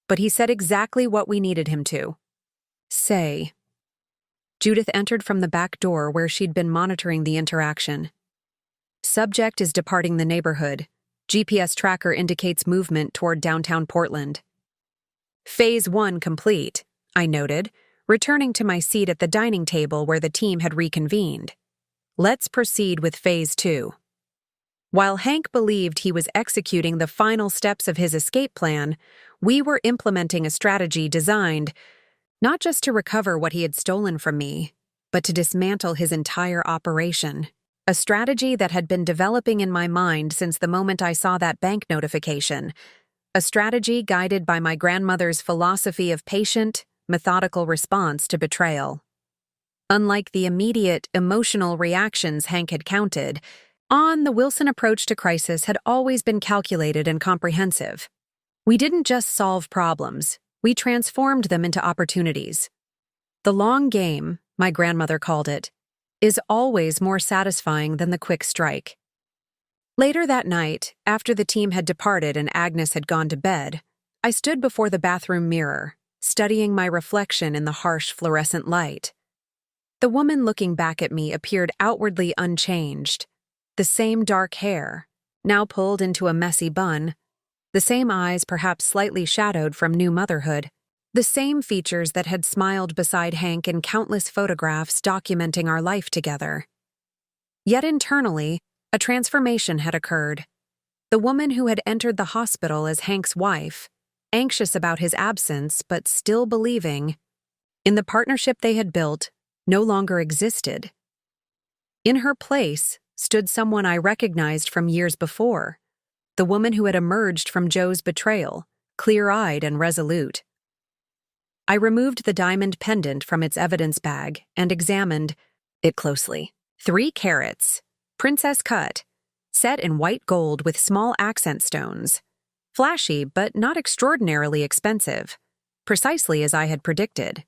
"But he said exactly what we needed him to say." Judith entered from the back door where she'd been monitoring the interaction. "Subject is departing the neighborhood. GPS tracker indicates movement toward downtown Portland." "Phase 1 complete," I noted, returning to my seat at the dining table where the team had reconvened. Let's proceed with Phase 2. While Hank believed he was executing the final steps of his escape plan, we were implementing a strategy designed not just to recover what he had stolen from me, but to dismantle his entire operation. A strategy that had been developing in my mind since the moment I saw that bank notification. A strategy guided by my grandmother's philosophy of patient, methodical response to betrayal. Unlike the immediate, emotional reactions Hank had counted on, the Wilson approach to crisis had always been calculated and comprehensive. We didn't just solve problems, we transformed them into opportunities. The long game, my grandmother called it, is always more satisfying than the quick strike. Later that night, after the team had departed and Agnes had gone to bed, I stood before the bathroom mirror, studying my reflection in the harsh fluorescent light. The woman looking back at me appeared outwardly unchanged. The same dark hair, now pulled into a messy bun, the same eyes perhaps slightly shadowed from new motherhood, the same features that had smiled beside Hank in countless photographs documenting our life together. Yet internally, a transformation had occurred. The woman who had entered the hospital as Hank's wife, anxious about his absence but still believing in the partnership they had built, no longer existed. In her place stood someone I recognized from years before, the woman who had emerged from Joe's betrayal, clear-eyed and resolute. I removed the diamond pendant from its evidence bag and examined it closely. 3 carats, princess cut, set in white gold with small accent stones. Flashy but not extraordinarily expensive, precisely as I had predicted.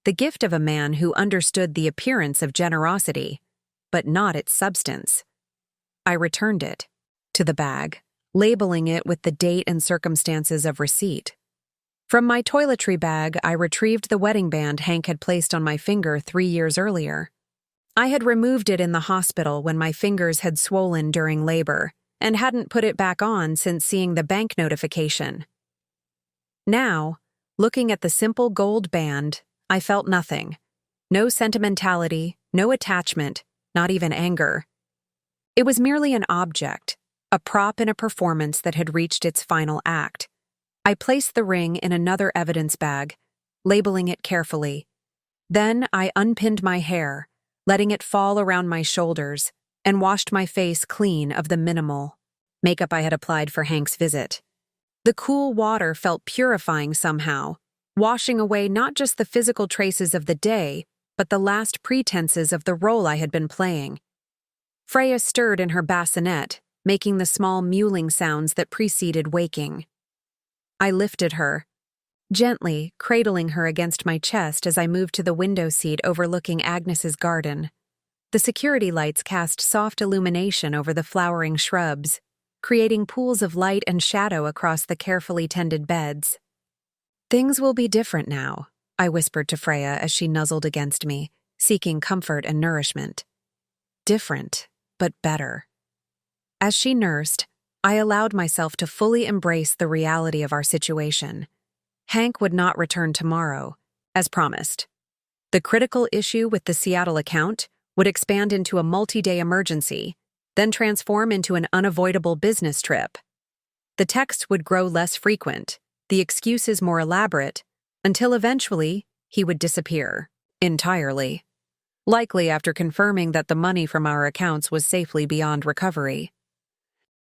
The gift of a man who understood the appearance of generosity, but not its substance. I returned it to the bag, labeling it with the date and circumstances of receipt. From my toiletry bag, I retrieved the wedding band Hank had placed on my finger 3 years earlier. I had removed it in the hospital when my fingers had swollen during labor, and hadn't put it back on since seeing the bank notification. Now, looking at the simple gold band, I felt nothing. No sentimentality, no attachment, not even anger. It was merely an object, a prop in a performance that had reached its final act. I placed the ring in another evidence bag, labeling it carefully. Then I unpinned my hair, letting it fall around my shoulders, and washed my face clean of the minimal makeup I had applied for Hank's visit. The cool water felt purifying somehow, washing away not just the physical traces of the day, but the last pretenses of the role I had been playing. Freya stirred in her bassinet, making the small mewling sounds that preceded waking. I lifted her, gently cradling her against my chest as I moved to the window seat overlooking Agnes's garden. The security lights cast soft illumination over the flowering shrubs, creating pools of light and shadow across the carefully tended beds. "Things will be different now," I whispered to Freya as she nuzzled against me, seeking comfort and nourishment. Different, but better. As she nursed, I allowed myself to fully embrace the reality of our situation. Hank would not return tomorrow, as promised. The critical issue with the Seattle account would expand into a multi-day emergency, then transform into an unavoidable business trip. The texts would grow less frequent, the excuses more elaborate, until eventually he would disappear, entirely. Likely after confirming that the money from our accounts was safely beyond recovery.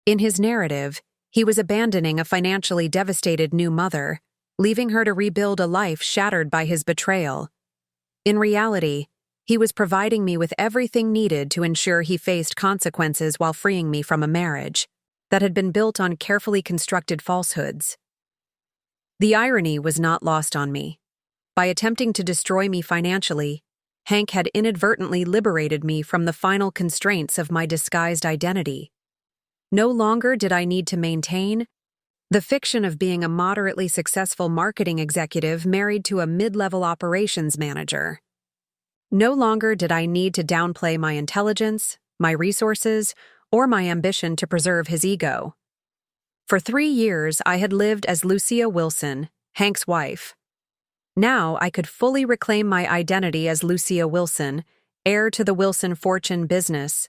In his narrative, he was abandoning a financially devastated new mother, leaving her to rebuild a life shattered by his betrayal. In reality, he was providing me with everything needed to ensure he faced consequences while freeing me from a marriage that had been built on carefully constructed falsehoods. The irony was not lost on me. By attempting to destroy me financially, Hank had inadvertently liberated me from the final constraints of my disguised identity. No longer did I need to maintain the fiction of being a moderately successful marketing executive married to a mid-level operations manager. No longer did I need to downplay my intelligence, my resources, or my ambition to preserve his ego. For 3 years, I had lived as Lucia Wilson, Hank's wife. Now I could fully reclaim my identity as Lucia Wilson, heir to the Wilson fortune business,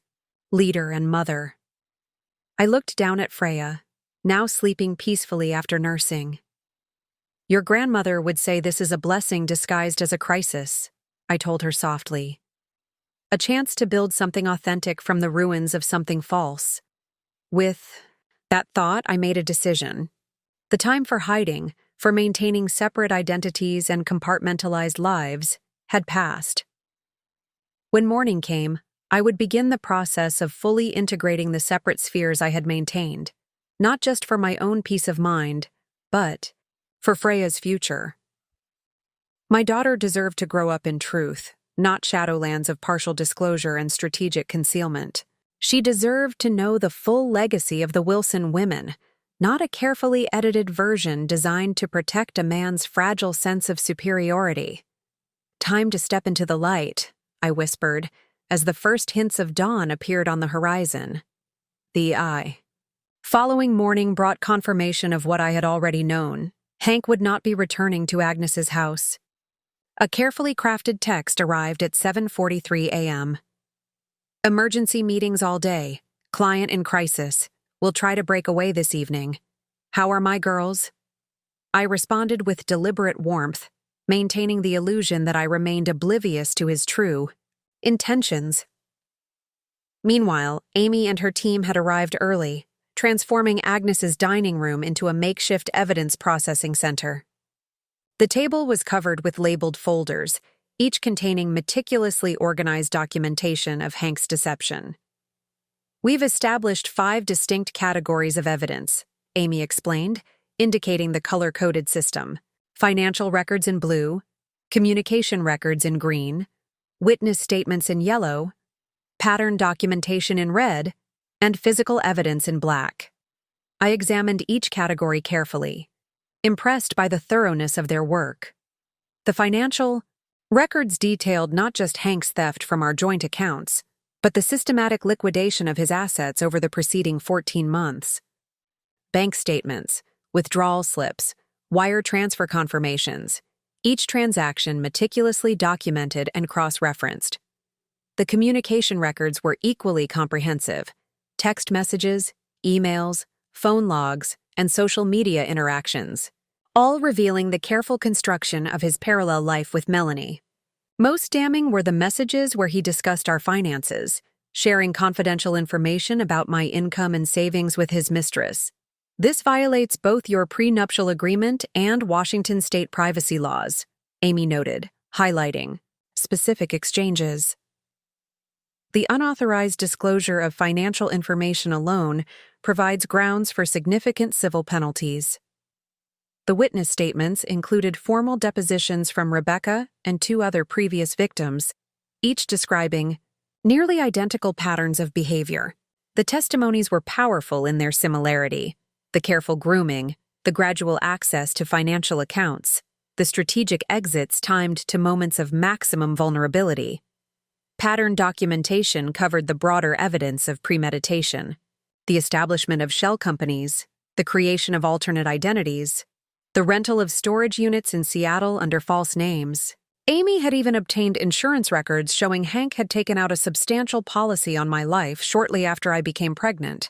leader and mother. I looked down at Freya, now sleeping peacefully after nursing. Your grandmother would say this is a blessing disguised as a crisis, I told her softly. A chance to build something authentic from the ruins of something false. With that thought, I made a decision. The time for hiding, for maintaining separate identities and compartmentalized lives, had passed. When morning came, I would begin the process of fully integrating the separate spheres I had maintained, not just for my own peace of mind, but for Freya's future. My daughter deserved to grow up in truth, not shadowlands of partial disclosure and strategic concealment. She deserved to know the full legacy of the Wilson women, not a carefully edited version designed to protect a man's fragile sense of superiority. Time to step into the light, I whispered, as the first hints of dawn appeared on the horizon. The eye. Following morning brought confirmation of what I had already known. Hank would not be returning to Agnes's house. A carefully crafted text arrived at 7:43 a.m. Emergency meetings all day. Client in crisis. We'll try to break away this evening. How are my girls? I responded with deliberate warmth, maintaining the illusion that I remained oblivious to his true intentions. Meanwhile, Amy and her team had arrived early, transforming Agnes's dining room into a makeshift evidence processing center. The table was covered with labeled folders, each containing meticulously organized documentation of Hank's deception. We've established 5 distinct categories of evidence, Amy explained, indicating the color-coded system. Financial records in blue, communication records in green, witness statements in yellow, pattern documentation in red, and physical evidence in black. I examined each category carefully, impressed by the thoroughness of their work. The financial records detailed not just Hank's theft from our joint accounts, but the systematic liquidation of his assets over the preceding 14 months. Bank statements, withdrawal slips, wire transfer confirmations, each transaction meticulously documented and cross-referenced. The communication records were equally comprehensive. Text messages, emails, phone logs, and social media interactions, all revealing the careful construction of his parallel life with Melanie. Most damning were the messages where he discussed our finances, sharing confidential information about my income and savings with his mistress. This violates both your prenuptial agreement and Washington state privacy laws, Amy noted, highlighting specific exchanges. The unauthorized disclosure of financial information alone provides grounds for significant civil penalties. The witness statements included formal depositions from Rebecca and 2 other previous victims, each describing nearly identical patterns of behavior. The testimonies were powerful in their similarity: the careful grooming, the gradual access to financial accounts, the strategic exits timed to moments of maximum vulnerability. Pattern documentation covered the broader evidence of premeditation, the establishment of shell companies, the creation of alternate identities, the rental of storage units in Seattle under false names. Amy had even obtained insurance records showing Hank had taken out a substantial policy on my life shortly after I became pregnant,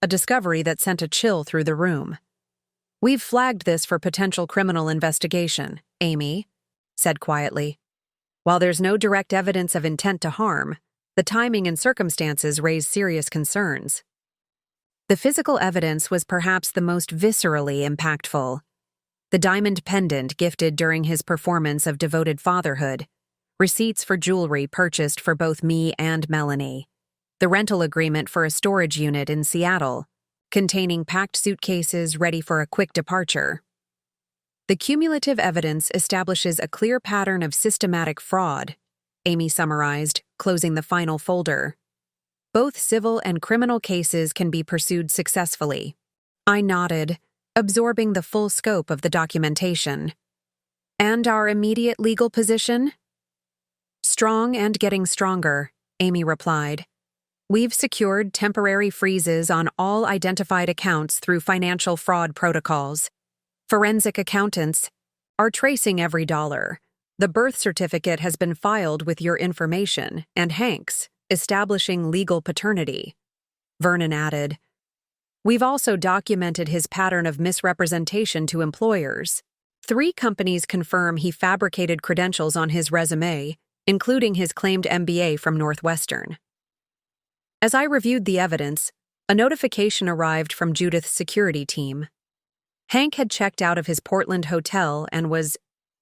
a discovery that sent a chill through the room. We've flagged this for potential criminal investigation, Amy said quietly. While there's no direct evidence of intent to harm, the timing and circumstances raise serious concerns. The physical evidence was perhaps the most viscerally impactful. The diamond pendant gifted during his performance of devoted fatherhood, receipts for jewelry purchased for both me and Melanie, the rental agreement for a storage unit in Seattle, containing packed suitcases ready for a quick departure. The cumulative evidence establishes a clear pattern of systematic fraud, Amy summarized, closing the final folder. Both civil and criminal cases can be pursued successfully. I nodded, absorbing the full scope of the documentation. And our immediate legal position? Strong and getting stronger, Amy replied. We've secured temporary freezes on all identified accounts through financial fraud protocols. Forensic accountants are tracing every dollar. The birth certificate has been filed with your information and Hank's, establishing legal paternity. Vernon added, "We've also documented his pattern of misrepresentation to employers. 3 companies confirm he fabricated credentials on his resume, including his claimed MBA from Northwestern." As I reviewed the evidence, a notification arrived from Judith's security team. Hank had checked out of his Portland hotel and was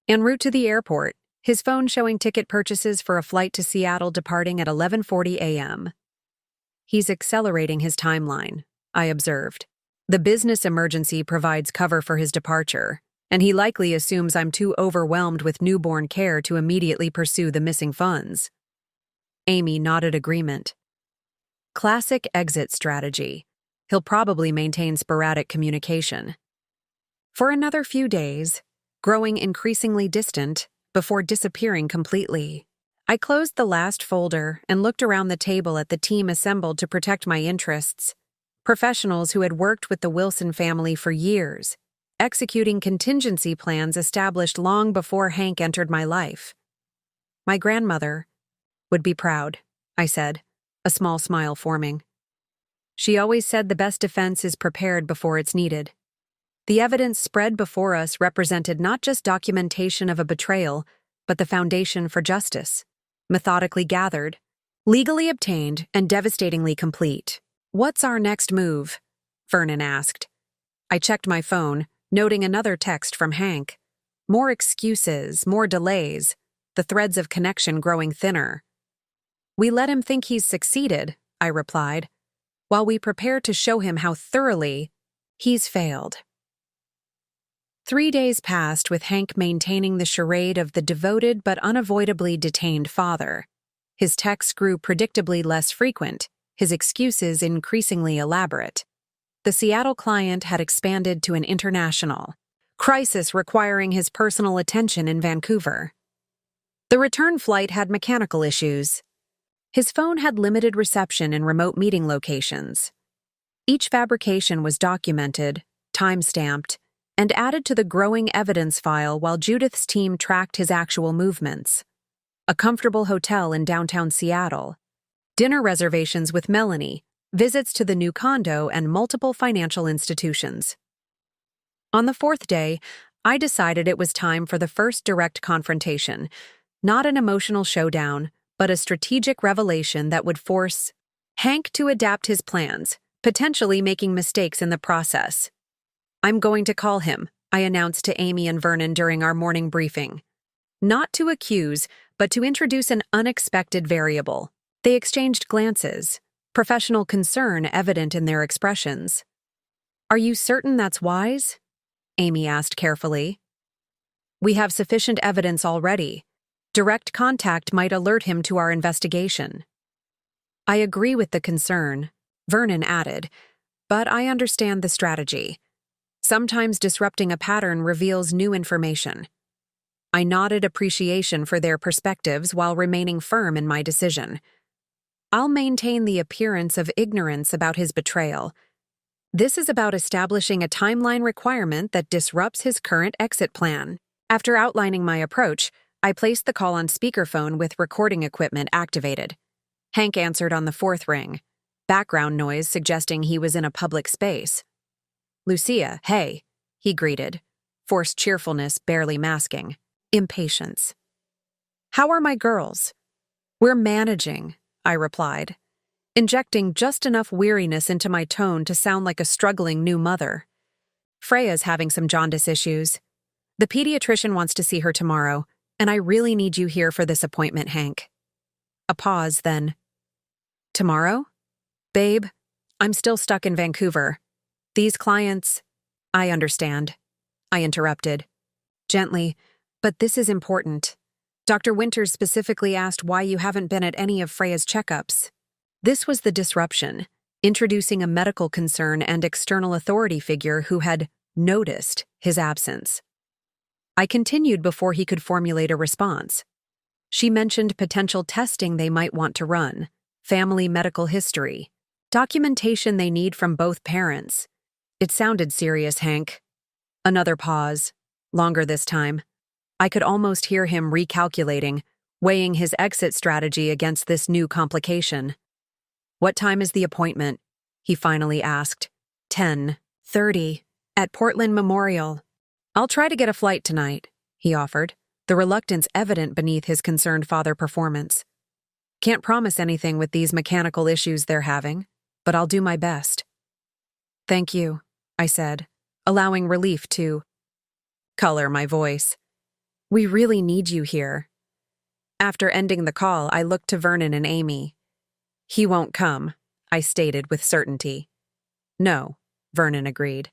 en route to the airport, his phone showing ticket purchases for a flight to Seattle departing at 11:40 a.m. "He's accelerating his timeline," I observed. "The business emergency provides cover for his departure, and he likely assumes I'm too overwhelmed with newborn care to immediately pursue the missing funds." Amy nodded agreement. "Classic exit strategy. He'll probably maintain sporadic communication." For another few days, growing increasingly distant, before disappearing completely. I closed the last folder and looked around the table at the team assembled to protect my interests. Professionals who had worked with the Wilson family for years, executing contingency plans established long before Hank entered my life. "My grandmother would be proud," I said, a small smile forming. "She always said the best defense is prepared before it's needed." The evidence spread before us represented not just documentation of a betrayal, but the foundation for justice. Methodically gathered, legally obtained, and devastatingly complete. "What's our next move?" Vernon asked. I checked my phone, noting another text from Hank. More excuses, more delays, the threads of connection growing thinner. "We let him think he's succeeded," I replied, "while we prepare to show him how thoroughly he's failed." 3 days passed with Hank maintaining the charade of the devoted but unavoidably detained father. His texts grew predictably less frequent, his excuses increasingly elaborate. The Seattle client had expanded to an international crisis requiring his personal attention in Vancouver. The return flight had mechanical issues. His phone had limited reception in remote meeting locations. Each fabrication was documented, time-stamped, and added to the growing evidence file while Judith's team tracked his actual movements. A comfortable hotel in downtown Seattle, dinner reservations with Melanie, visits to the new condo, and multiple financial institutions. On the 4th day, I decided it was time for the first direct confrontation, not an emotional showdown, but a strategic revelation that would force Hank to adapt his plans, potentially making mistakes in the process. "I'm going to call him," I announced to Amy and Vernon during our morning briefing. Not to accuse, but to introduce an unexpected variable. They exchanged glances, professional concern evident in their expressions. "Are you certain that's wise?" Amy asked carefully. "We have sufficient evidence already. Direct contact might alert him to our investigation." "I agree with the concern," Vernon added, "but I understand the strategy. Sometimes disrupting a pattern reveals new information." I nodded appreciation for their perspectives while remaining firm in my decision. "I'll maintain the appearance of ignorance about his betrayal. This is about establishing a timeline requirement that disrupts his current exit plan." After outlining my approach, I placed the call on speakerphone with recording equipment activated. Hank answered on the 4th ring, background noise suggesting he was in a public space. "Lucia, hey," he greeted, forced cheerfulness barely masking impatience. "How are my girls?" "We're managing," I replied, injecting just enough weariness into my tone to sound like a struggling new mother. "Freya's having some jaundice issues. The pediatrician wants to see her tomorrow, and I really need you here for this appointment, Hank." A pause, then. "Tomorrow? Babe, I'm still stuck in Vancouver. These clients—" "I understand," I interrupted. Gently, "but this is important. Dr. Winters specifically asked why you haven't been at any of Freya's checkups." This was the disruption, introducing a medical concern and external authority figure who had noticed his absence. I continued before he could formulate a response. She mentioned potential testing they might want to run, family medical history, documentation they need from both parents. It sounded serious, Hank. Another pause, longer this time. I could almost hear him recalculating, weighing his exit strategy against this new complication. "What time is the appointment?" he finally asked. 10:30, at Portland Memorial. "I'll try to get a flight tonight," he offered, the reluctance evident beneath his concerned father performance. "Can't promise anything with these mechanical issues they're having, but I'll do my best." "Thank you," I said, allowing relief to color my voice. "We really need you here." After ending the call, I looked to Vernon and Amy. "He won't come," I stated with certainty. "No," Vernon agreed.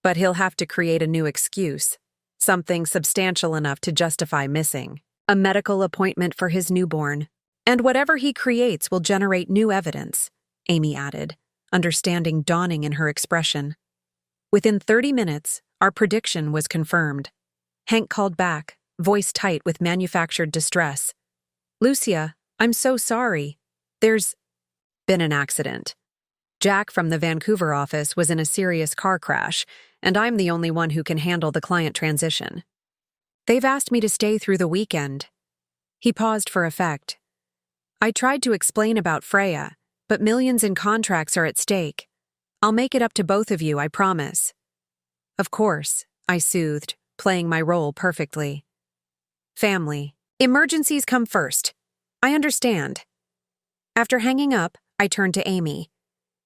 "But he'll have to create a new excuse, something substantial enough to justify missing. A medical appointment for his newborn. And whatever he creates will generate new evidence," Amy added, understanding dawning in her expression. Within 30 minutes, our prediction was confirmed. Hank called back, voice tight with manufactured distress. "Lucia, I'm so sorry. There's been an accident. Jack from the Vancouver office was in a serious car crash, and I'm the only one who can handle the client transition. They've asked me to stay through the weekend." He paused for effect. "I tried to explain about Freya, but millions in contracts are at stake. I'll make it up to both of you, I promise." "Of course," I soothed, playing my role perfectly. "Family. Emergencies come first. I understand." After hanging up, I turned to Amy.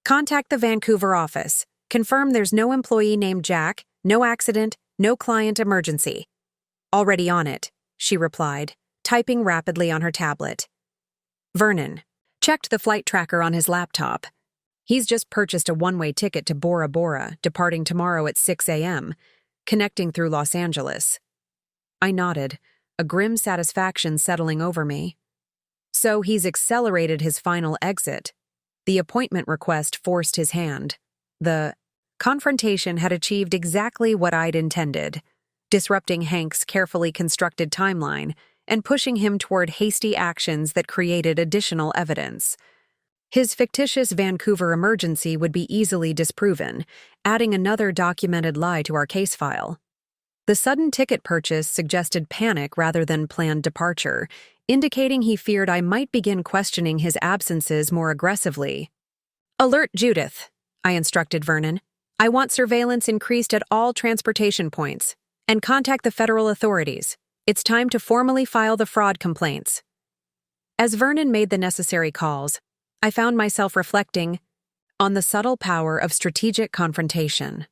"Contact the Vancouver office. Confirm there's no employee named Jack, no accident, no client emergency." "Already on it," she replied, typing rapidly on her tablet. Vernon checked the flight tracker on his laptop. He's just purchased a one-way ticket to Bora Bora, departing tomorrow at 6 a.m., connecting through Los Angeles. I nodded, a grim satisfaction settling over me. So he's accelerated his final exit. The appointment request forced his hand. The confrontation had achieved exactly what I'd intended, disrupting Hank's carefully constructed timeline and pushing him toward hasty actions that created additional evidence. His fictitious Vancouver emergency would be easily disproven, adding another documented lie to our case file. The sudden ticket purchase suggested panic rather than planned departure, indicating he feared I might begin questioning his absences more aggressively. "Alert Judith," I instructed Vernon. "I want surveillance increased at all transportation points, and contact the federal authorities. It's time to formally file the fraud complaints." As Vernon made the necessary calls, I found myself reflecting on the subtle power of strategic confrontation.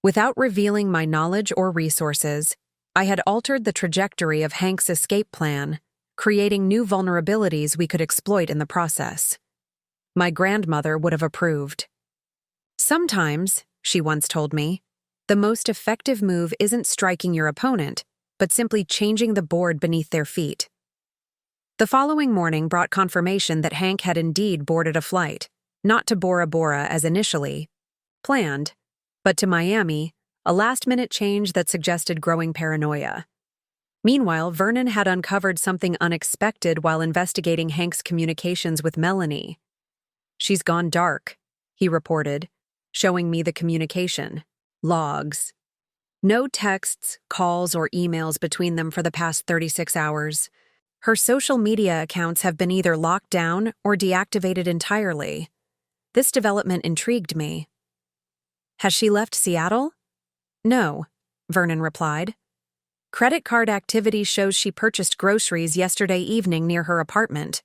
Without revealing my knowledge or resources, I had altered the trajectory of Hank's escape plan, creating new vulnerabilities we could exploit in the process. My grandmother would have approved. "Sometimes," she once told me, "the most effective move isn't striking your opponent, but simply changing the board beneath their feet." The following morning brought confirmation that Hank had indeed boarded a flight, not to Bora Bora as initially planned, but to Miami, a last-minute change that suggested growing paranoia. Meanwhile, Vernon had uncovered something unexpected while investigating Hank's communications with Melanie. "She's gone dark," he reported, showing me the communication logs. No texts, calls, or emails between them for the past 36 hours. Her social media accounts have been either locked down or deactivated entirely. This development intrigued me. "Has she left Seattle?" "No," Vernon replied. "Credit card activity shows she purchased groceries yesterday evening near her apartment.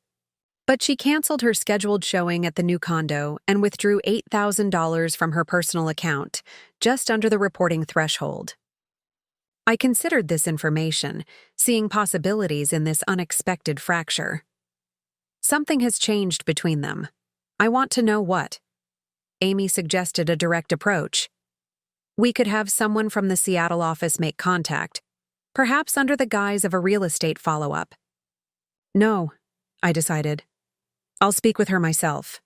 But she canceled her scheduled showing at the new condo and withdrew $8,000 from her personal account, just under the reporting threshold." I considered this information, seeing possibilities in this unexpected fracture. Something has changed between them. I want to know what. Amy suggested a direct approach. We could have someone from the Seattle office make contact, perhaps under the guise of a real estate follow-up. "No," I decided. "I'll speak with her myself."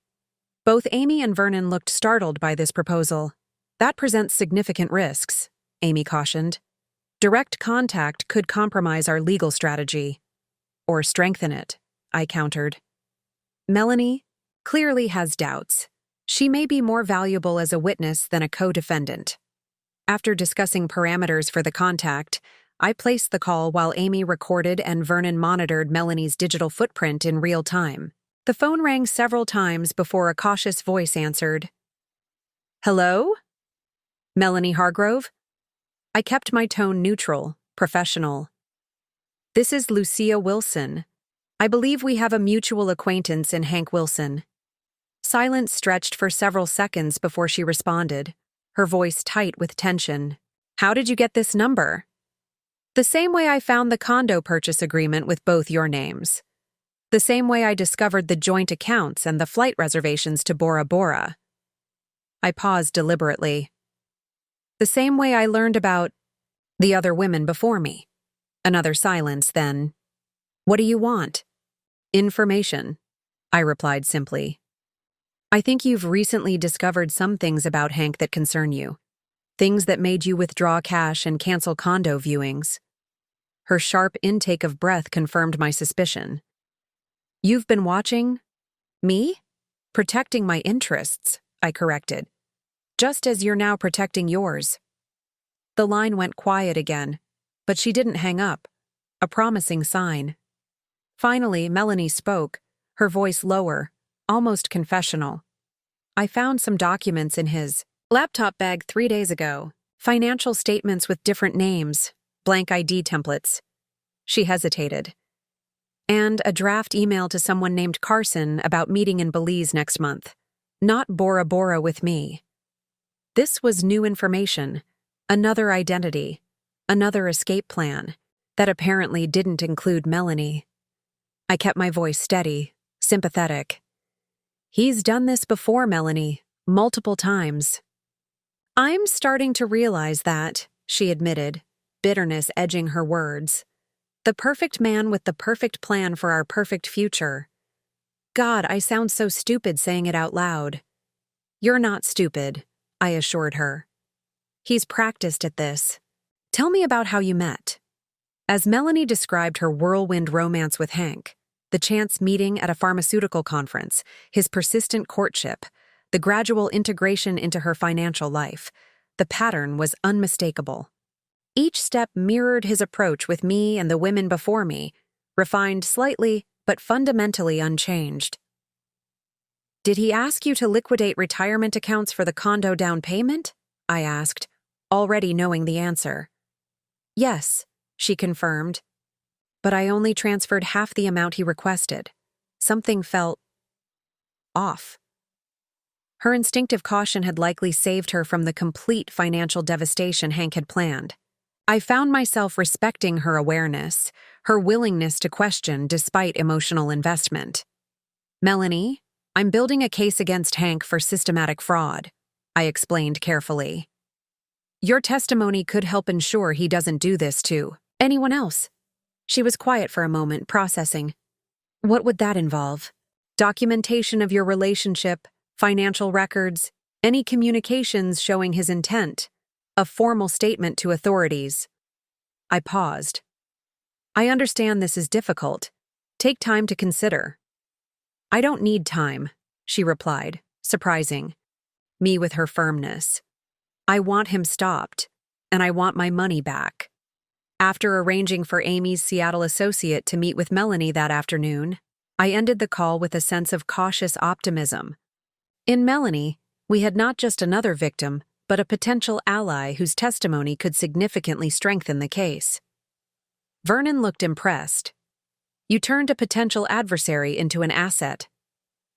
Both Amy and Vernon looked startled by this proposal. "That presents significant risks," Amy cautioned. "Direct contact could compromise our legal strategy." "Or strengthen it," I countered. "Melanie clearly has doubts. She may be more valuable as a witness than a co-defendant." After discussing parameters for the contact, I placed the call while Amy recorded and Vernon monitored Melanie's digital footprint in real time. The phone rang several times before a cautious voice answered. Hello? Melanie Hargrove? I kept my tone neutral, professional. This is Lucia Wilson. I believe we have a mutual acquaintance in Hank Wilson. Silence stretched for several seconds before she responded, her voice tight with tension. How did you get this number? The same way I found the condo purchase agreement with both your names. The same way I discovered the joint accounts and the flight reservations to Bora Bora. I paused deliberately. The same way I learned about the other women before me. Another silence, then. What do you want? Information, I replied simply. I think you've recently discovered some things about Hank that concern you. Things that made you withdraw cash and cancel condo viewings. Her sharp intake of breath confirmed my suspicion. You've been watching? Me? Protecting my interests, I corrected. Just as you're now protecting yours. The line went quiet again, but she didn't hang up, a promising sign. Finally, Melanie spoke, her voice lower, almost confessional. I found some documents in his laptop bag 3 days ago, financial statements with different names, blank ID templates. She hesitated. And a draft email to someone named Carson about meeting in Belize next month. Not Bora Bora with me. This was new information, another identity, another escape plan that apparently didn't include Melanie. I kept my voice steady, sympathetic. He's done this before, Melanie, multiple times. I'm starting to realize that, she admitted, bitterness edging her words. The perfect man with the perfect plan for our perfect future. God, I sound so stupid saying it out loud. You're not stupid, I assured her. He's practiced at this. Tell me about how you met. As Melanie described her whirlwind romance with Hank, the chance meeting at a pharmaceutical conference, his persistent courtship, the gradual integration into her financial life, the pattern was unmistakable. Each step mirrored his approach with me and the women before me, refined slightly but fundamentally unchanged. Did he ask you to liquidate retirement accounts for the condo down payment? I asked, already knowing the answer. Yes, she confirmed. But I only transferred half the amount he requested. Something felt off. Her instinctive caution had likely saved her from the complete financial devastation Hank had planned. I found myself respecting her awareness, her willingness to question despite emotional investment. Melanie, I'm building a case against Hank for systematic fraud, I explained carefully. Your testimony could help ensure he doesn't do this to anyone else. She was quiet for a moment, processing. What would that involve? Documentation of your relationship, financial records, any communications showing his intent, a formal statement to authorities. I paused. I understand this is difficult. Take time to consider. I don't need time, she replied, surprising me with her firmness. I want him stopped, and I want my money back. After arranging for Amy's Seattle associate to meet with Melanie that afternoon, I ended the call with a sense of cautious optimism. In Melanie, we had not just another victim, but a potential ally whose testimony could significantly strengthen the case. Vernon looked impressed. You turned a potential adversary into an asset.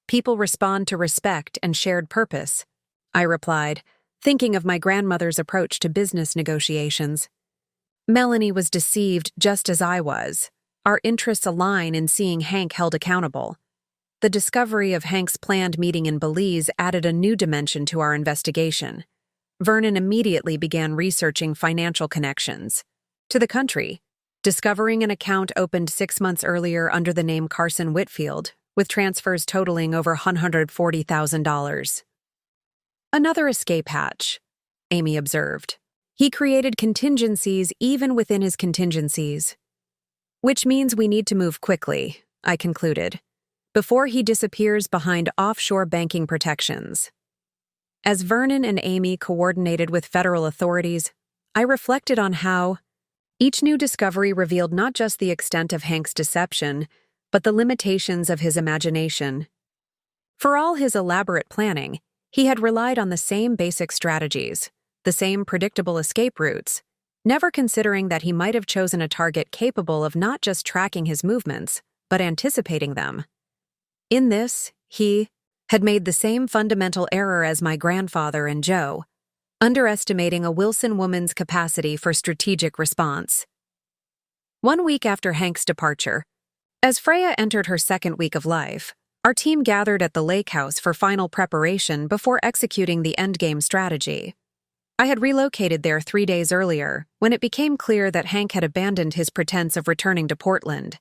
People respond to respect and shared purpose, I replied, thinking of my grandmother's approach to business negotiations. Melanie was deceived just as I was. Our interests align in seeing Hank held accountable. The discovery of Hank's planned meeting in Belize added a new dimension to our investigation. Vernon immediately began researching financial connections to the country, discovering an account opened 6 months earlier under the name Carson Whitfield, with transfers totaling over $140,000. Another escape hatch, Amy observed. He created contingencies even within his contingencies. Which means we need to move quickly, I concluded, before he disappears behind offshore banking protections. As Vernon and Amy coordinated with federal authorities, I reflected on how, Each new discovery revealed not just the extent of Hank's deception, but the limitations of his imagination. For all his elaborate planning, he had relied on the same basic strategies, the same predictable escape routes, never considering that he might have chosen a target capable of not just tracking his movements, but anticipating them. In this, he had made the same fundamental error as my grandfather and Joe, underestimating a Wilson woman's capacity for strategic response. 1 week after Hank's departure, as Freya entered her second week of life, our team gathered at the lake house for final preparation before executing the endgame strategy. I had relocated there 3 days earlier, when it became clear that Hank had abandoned his pretense of returning to Portland.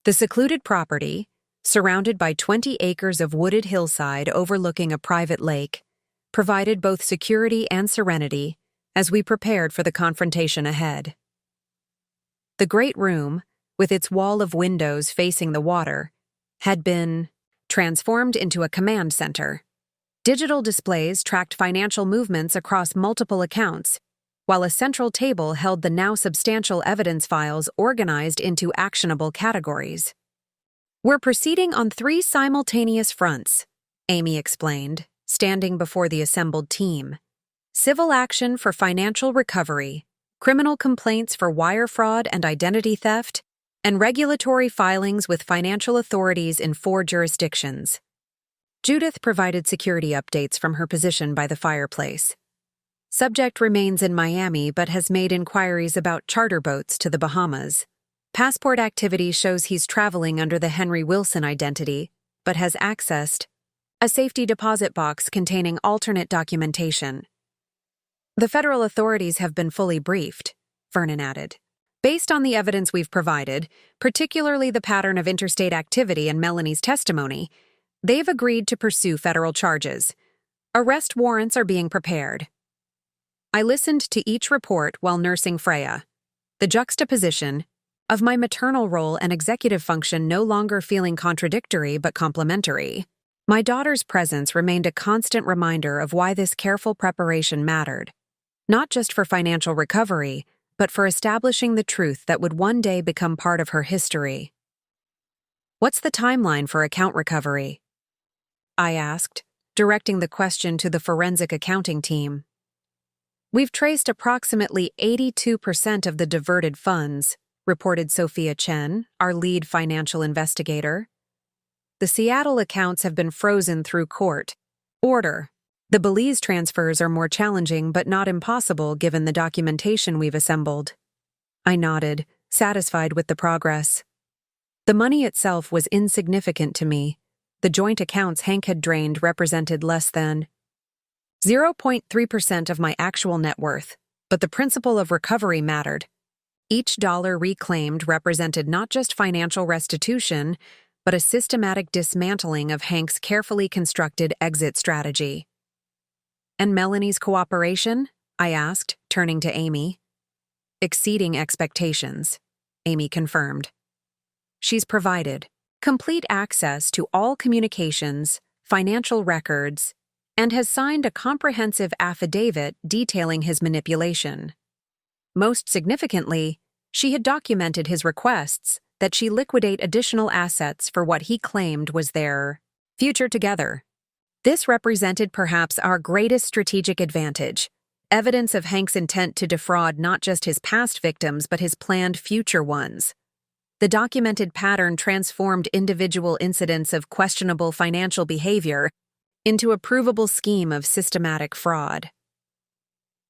The secluded property, surrounded by 20 acres of wooded hillside overlooking a private lake, provided both security and serenity as we prepared for the confrontation ahead. The great room, with its wall of windows facing the water, had been transformed into a command center. Digital displays tracked financial movements across multiple accounts, while a central table held the now substantial evidence files organized into actionable categories. "We're proceeding on 3 simultaneous fronts," Amy explained, standing before the assembled team. "Civil action for financial recovery, criminal complaints for wire fraud and identity theft, and regulatory filings with financial authorities in 4 jurisdictions." Judith provided security updates from her position by the fireplace. "Subject remains in Miami but has made inquiries about charter boats to the Bahamas. Passport activity shows he's traveling under the Henry Wilson identity, but has accessed a safety deposit box containing alternate documentation. The federal authorities have been fully briefed," Vernon added. "Based on the evidence we've provided, particularly the pattern of interstate activity and Melanie's testimony, they've agreed to pursue federal charges. Arrest warrants are being prepared." I listened to each report while nursing Freya. The juxtaposition of my maternal role and executive function no longer feeling contradictory but complementary. My daughter's presence remained a constant reminder of why this careful preparation mattered, not just for financial recovery, but for establishing the truth that would one day become part of her history. "What's the timeline for account recovery?" I asked, directing the question to the forensic accounting team. "We've traced approximately 82% of the diverted funds," reported Sophia Chen, our lead financial investigator. "The Seattle accounts have been frozen through court order. The Belize transfers are more challenging but not impossible given the documentation we've assembled." I nodded, satisfied with the progress. The money itself was insignificant to me. The joint accounts Hank had drained represented less than 0.3% of my actual net worth, but the principle of recovery mattered. Each dollar reclaimed represented not just financial restitution, but a systematic dismantling of Hank's carefully constructed exit strategy. "And Melanie's cooperation?" I asked, turning to Amy. "Exceeding expectations," Amy confirmed. "She's provided complete access to all communications, financial records, and has signed a comprehensive affidavit detailing his manipulation. Most significantly, she had documented his requests that she liquidate additional assets for what he claimed was their future together. This represented perhaps our greatest strategic advantage, evidence of Hank's intent to defraud not just his past victims but his planned future ones. The documented pattern transformed individual incidents of questionable financial behavior into a provable scheme of systematic fraud.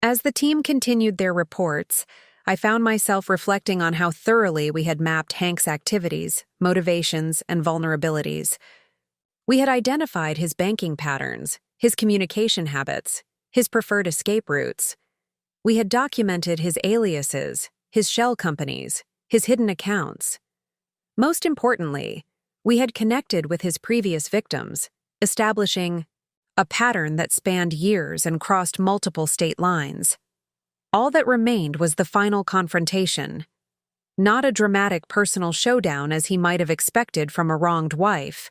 As the team continued their reports, I found myself reflecting on how thoroughly we had mapped Hank's activities, motivations, and vulnerabilities. We had identified his banking patterns, his communication habits, his preferred escape routes. We had documented his aliases, his shell companies, his hidden accounts. Most importantly, we had connected with his previous victims, establishing a pattern that spanned years and crossed multiple state lines. All that remained was the final confrontation. Not a dramatic personal showdown as he might have expected from a wronged wife,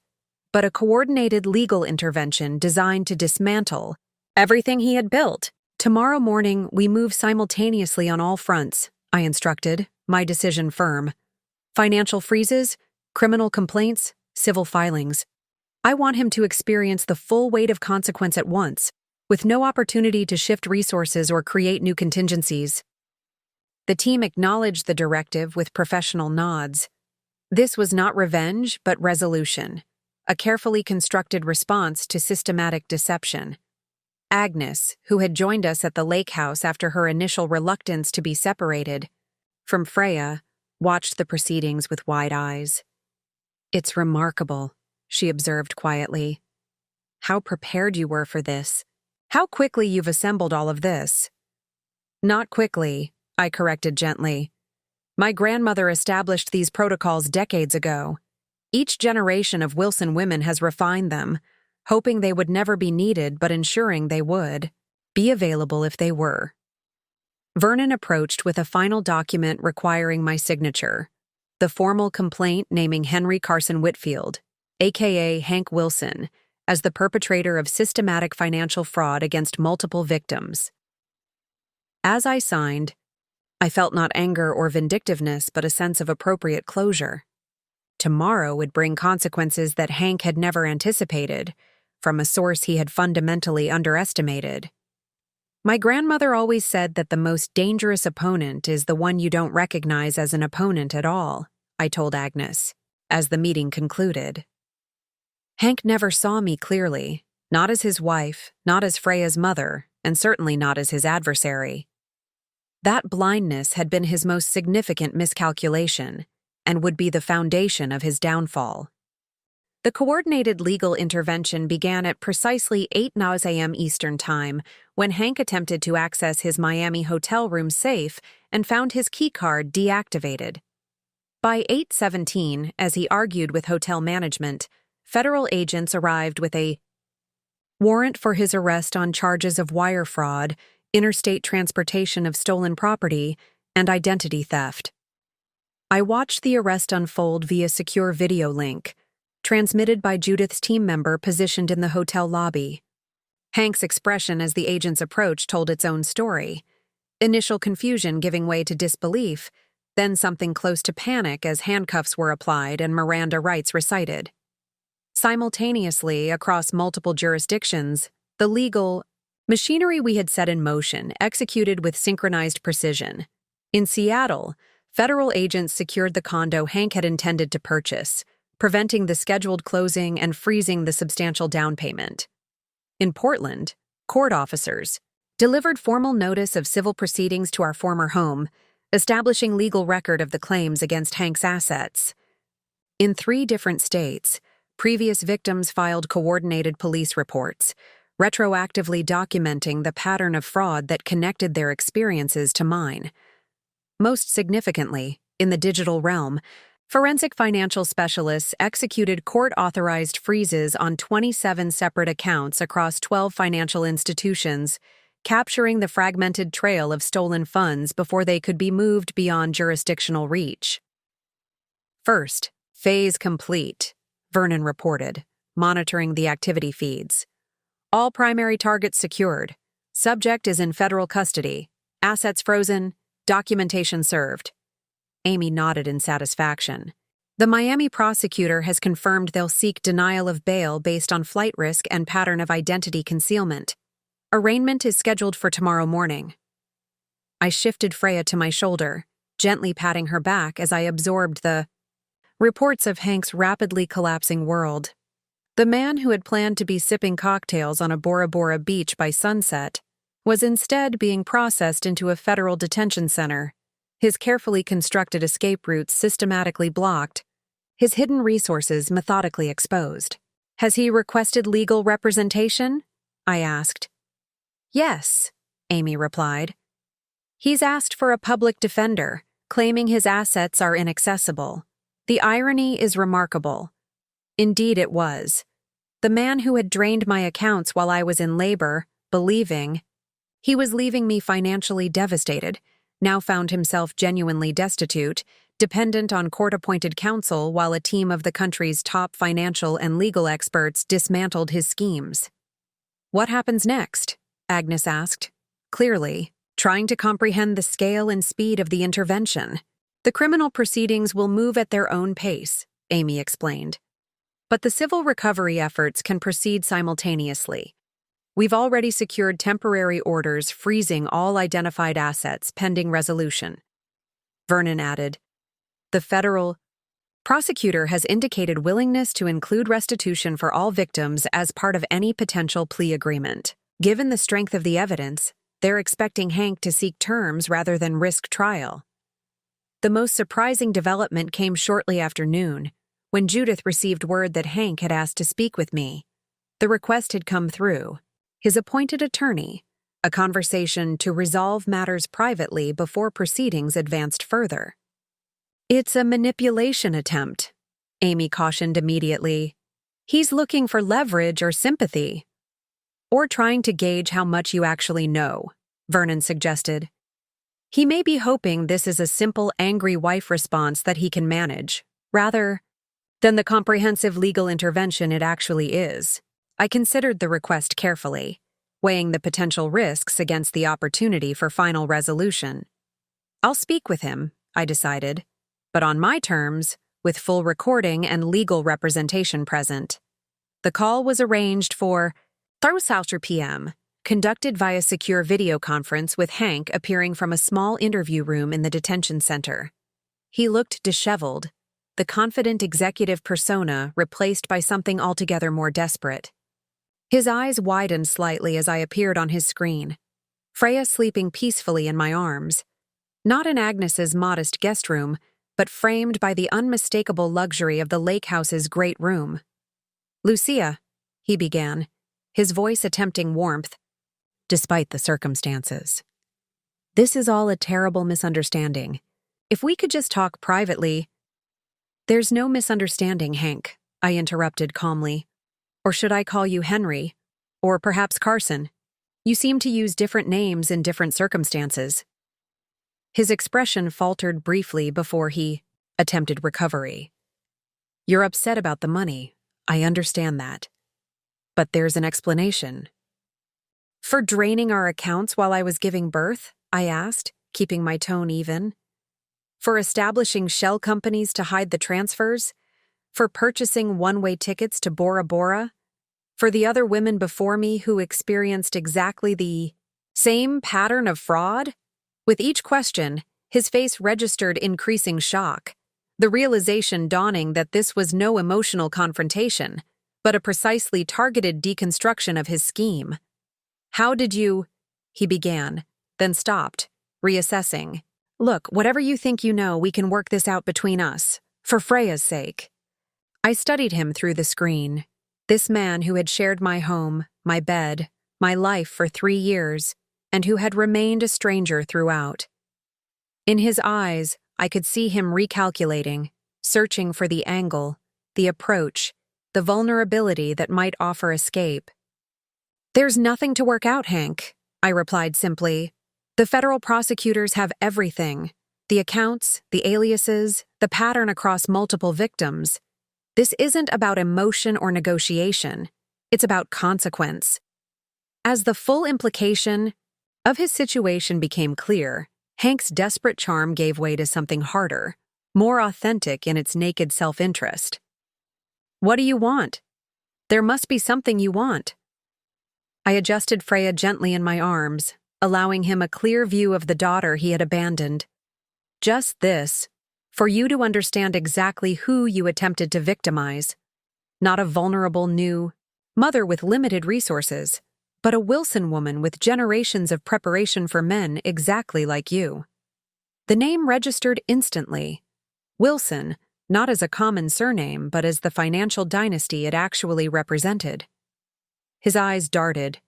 but a coordinated legal intervention designed to dismantle everything he had built. "Tomorrow morning, we move simultaneously on all fronts," I instructed, my decision firm. Financial freezes, criminal complaints, civil filings. I want him to experience the full weight of consequence at once, with no opportunity to shift resources or create new contingencies. The team acknowledged the directive with professional nods. This was not revenge, but resolution, a carefully constructed response to systematic deception. Agnes, who had joined us at the lake house after her initial reluctance to be separated from Freya, watched the proceedings with wide eyes. "It's remarkable," she observed quietly. "How prepared you were for this. How quickly you've assembled all of this." "Not quickly," I corrected gently. "My grandmother established these protocols decades ago. Each generation of Wilson women has refined them, hoping they would never be needed but ensuring they would be available if they were." Vernon approached with a final document requiring my signature, the formal complaint naming Henry Carson Whitfield, a.k.a. Hank Wilson, as the perpetrator of systematic financial fraud against multiple victims. As I signed, I felt not anger or vindictiveness but a sense of appropriate closure. Tomorrow would bring consequences that Hank had never anticipated, from a source he had fundamentally underestimated. My grandmother always said that the most dangerous opponent is the one you don't recognize as an opponent at all, I told Agnes, as the meeting concluded. Hank never saw me clearly, not as his wife, not as Freya's mother, and certainly not as his adversary. That blindness had been his most significant miscalculation, and would be the foundation of his downfall. The coordinated legal intervention began at precisely 8:00 a.m. Eastern Time, when Hank attempted to access his Miami hotel room safe and found his keycard deactivated. By 8:17, as he argued with hotel management, federal agents arrived with a warrant for his arrest on charges of wire fraud, interstate transportation of stolen property, and identity theft. I watched the arrest unfold via secure video link, transmitted by Judith's team member positioned in the hotel lobby. Hank's expression as the agents approached told its own story. Initial confusion giving way to disbelief, then something close to panic as handcuffs were applied and Miranda rights recited. Simultaneously, across multiple jurisdictions, the legal machinery we had set in motion executed with synchronized precision. In Seattle, federal agents secured the condo Hank had intended to purchase, preventing the scheduled closing and freezing the substantial down payment. In Portland, court officers delivered formal notice of civil proceedings to our former home, establishing legal record of the claims against Hank's assets. In 3 different states, previous victims filed coordinated police reports, retroactively documenting the pattern of fraud that connected their experiences to mine. Most significantly, in the digital realm, forensic financial specialists executed court-authorized freezes on 27 separate accounts across 12 financial institutions, capturing the fragmented trail of stolen funds before they could be moved beyond jurisdictional reach. "First, phase complete," Vernon reported, monitoring the activity feeds. "All primary targets secured. Subject is in federal custody. Assets frozen. Documentation served." Amy nodded in satisfaction. "The Miami prosecutor has confirmed they'll seek denial of bail based on flight risk and pattern of identity concealment. Arraignment is scheduled for tomorrow morning." I shifted Freya to my shoulder, gently patting her back as I absorbed the reports of Hank's rapidly collapsing world. The man who had planned to be sipping cocktails on a Bora Bora beach by sunset was instead being processed into a federal detention center, his carefully constructed escape routes systematically blocked, his hidden resources methodically exposed. "Has he requested legal representation?" I asked. "Yes," Amy replied. "He's asked for a public defender, claiming his assets are inaccessible. The irony is remarkable." Indeed it was. The man who had drained my accounts while I was in labor, believing he was leaving me financially devastated, now found himself genuinely destitute, dependent on court-appointed counsel while a team of the country's top financial and legal experts dismantled his schemes. "What happens next?" Agnes asked, clearly trying to comprehend the scale and speed of the intervention. The criminal proceedings will move at their own pace, Amy explained. But the civil recovery efforts can proceed simultaneously. We've already secured temporary orders freezing all identified assets pending resolution. Vernon added, the federal prosecutor has indicated willingness to include restitution for all victims as part of any potential plea agreement. Given the strength of the evidence, they're expecting Hank to seek terms rather than risk trial. The most surprising development came shortly after noon, when Judith received word that Hank had asked to speak with me. The request had come through his appointed attorney, a conversation to resolve matters privately before proceedings advanced further. It's a manipulation attempt, Amy cautioned immediately. He's looking for leverage or sympathy. Or trying to gauge how much you actually know, Vernon suggested. He may be hoping this is a simple angry wife response that he can manage, rather than the comprehensive legal intervention it actually is. I considered the request carefully, weighing the potential risks against the opportunity for final resolution. I'll speak with him, I decided, but on my terms, with full recording and legal representation present. The call was arranged for 3:00 p.m., conducted via secure video conference with Hank appearing from a small interview room in the detention center. He looked disheveled, the confident executive persona replaced by something altogether more desperate. His eyes widened slightly as I appeared on his screen, Freya sleeping peacefully in my arms, not in Agnes's modest guest room, but framed by the unmistakable luxury of the lake house's great room. Lucia, he began, his voice attempting warmth, despite the circumstances. This is all a terrible misunderstanding. If we could just talk privately— There's no misunderstanding, Hank, I interrupted calmly. Or should I call you Henry? Or perhaps Carson? You seem to use different names in different circumstances. His expression faltered briefly before he attempted recovery. You're upset about the money. I understand that. But there's an explanation. For draining our accounts while I was giving birth? I asked, keeping my tone even. For establishing shell companies to hide the transfers? For purchasing one-way tickets to Bora Bora? For the other women before me who experienced exactly the same pattern of fraud? With each question, his face registered increasing shock, the realization dawning that this was no emotional confrontation, but a precisely targeted deconstruction of his scheme. How did you— he began, then stopped, reassessing. Look, whatever you think you know, we can work this out between us, for Freya's sake. I studied him through the screen. This man who had shared my home, my bed, my life for 3 years, and who had remained a stranger throughout. In his eyes, I could see him recalculating, searching for the angle, the approach, the vulnerability that might offer escape. There's nothing to work out, Hank, I replied simply. The federal prosecutors have everything. The accounts, the aliases, the pattern across multiple victims. This isn't about emotion or negotiation. It's about consequence. As the full implication of his situation became clear, Hank's desperate charm gave way to something harder, more authentic in its naked self-interest. What do you want? There must be something you want. I adjusted Freya gently in my arms, allowing him a clear view of the daughter he had abandoned. Just this, for you to understand exactly who you attempted to victimize. Not a vulnerable new mother with limited resources, but a Wilson woman with generations of preparation for men exactly like you. The name registered instantly. Wilson, not as a common surname, but as the financial dynasty it actually represented. His eyes darted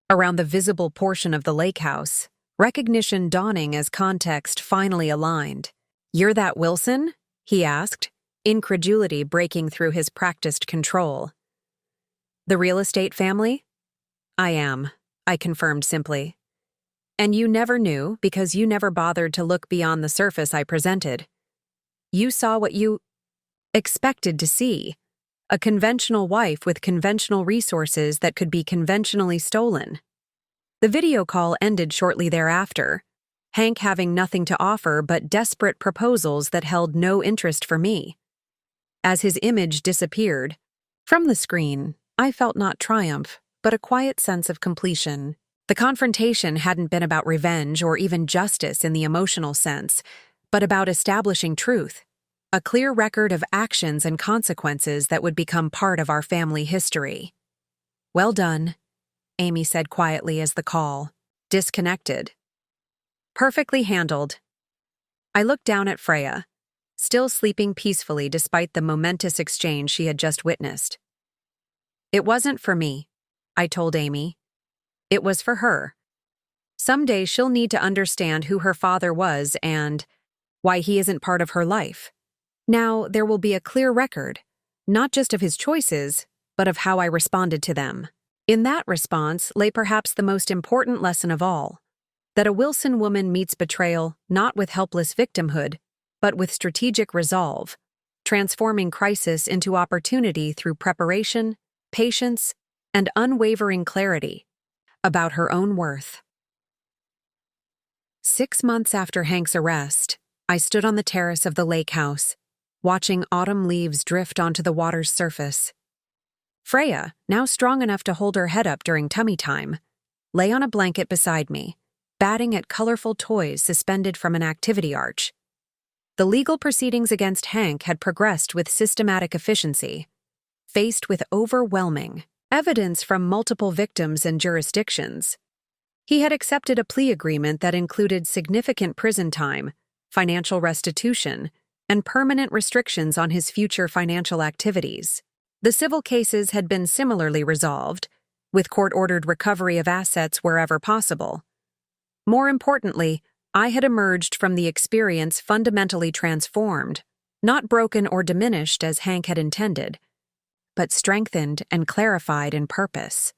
around the visible portion of the lake house, recognition dawning as context finally aligned. You're that Wilson? He asked, incredulity breaking through his practiced control. The real estate family? I am, I confirmed simply. And you never knew because you never bothered to look beyond the surface I presented. You saw what you expected to see, a conventional wife with conventional resources that could be conventionally stolen. The video call ended shortly thereafter, Hank having nothing to offer but desperate proposals that held no interest for me. As his image disappeared from the screen, I felt not triumph, but a quiet sense of completion. The confrontation hadn't been about revenge or even justice in the emotional sense, but about establishing truth, a clear record of actions and consequences that would become part of our family history. "Well done," Amy said quietly as the call disconnected. "Perfectly handled." I looked down at Freya, still sleeping peacefully despite the momentous exchange she had just witnessed. "It wasn't for me," I told Amy. "It was for her. Someday she'll need to understand who her father was and why he isn't part of her life. Now there will be a clear record, not just of his choices, but of how I responded to them." In that response lay perhaps the most important lesson of all, that a Wilson woman meets betrayal not with helpless victimhood, but with strategic resolve, transforming crisis into opportunity through preparation, patience, and unwavering clarity about her own worth. 6 months after Hank's arrest, I stood on the terrace of the lake house, watching autumn leaves drift onto the water's surface. Freya, now strong enough to hold her head up during tummy time, lay on a blanket beside me, batting at colorful toys suspended from an activity arch. The legal proceedings against Hank had progressed with systematic efficiency, faced with overwhelming evidence from multiple victims and jurisdictions. He had accepted a plea agreement that included significant prison time, financial restitution, and permanent restrictions on his future financial activities. The civil cases had been similarly resolved, with court-ordered recovery of assets wherever possible. More importantly, I had emerged from the experience fundamentally transformed, not broken or diminished as Hank had intended, but strengthened and clarified in purpose.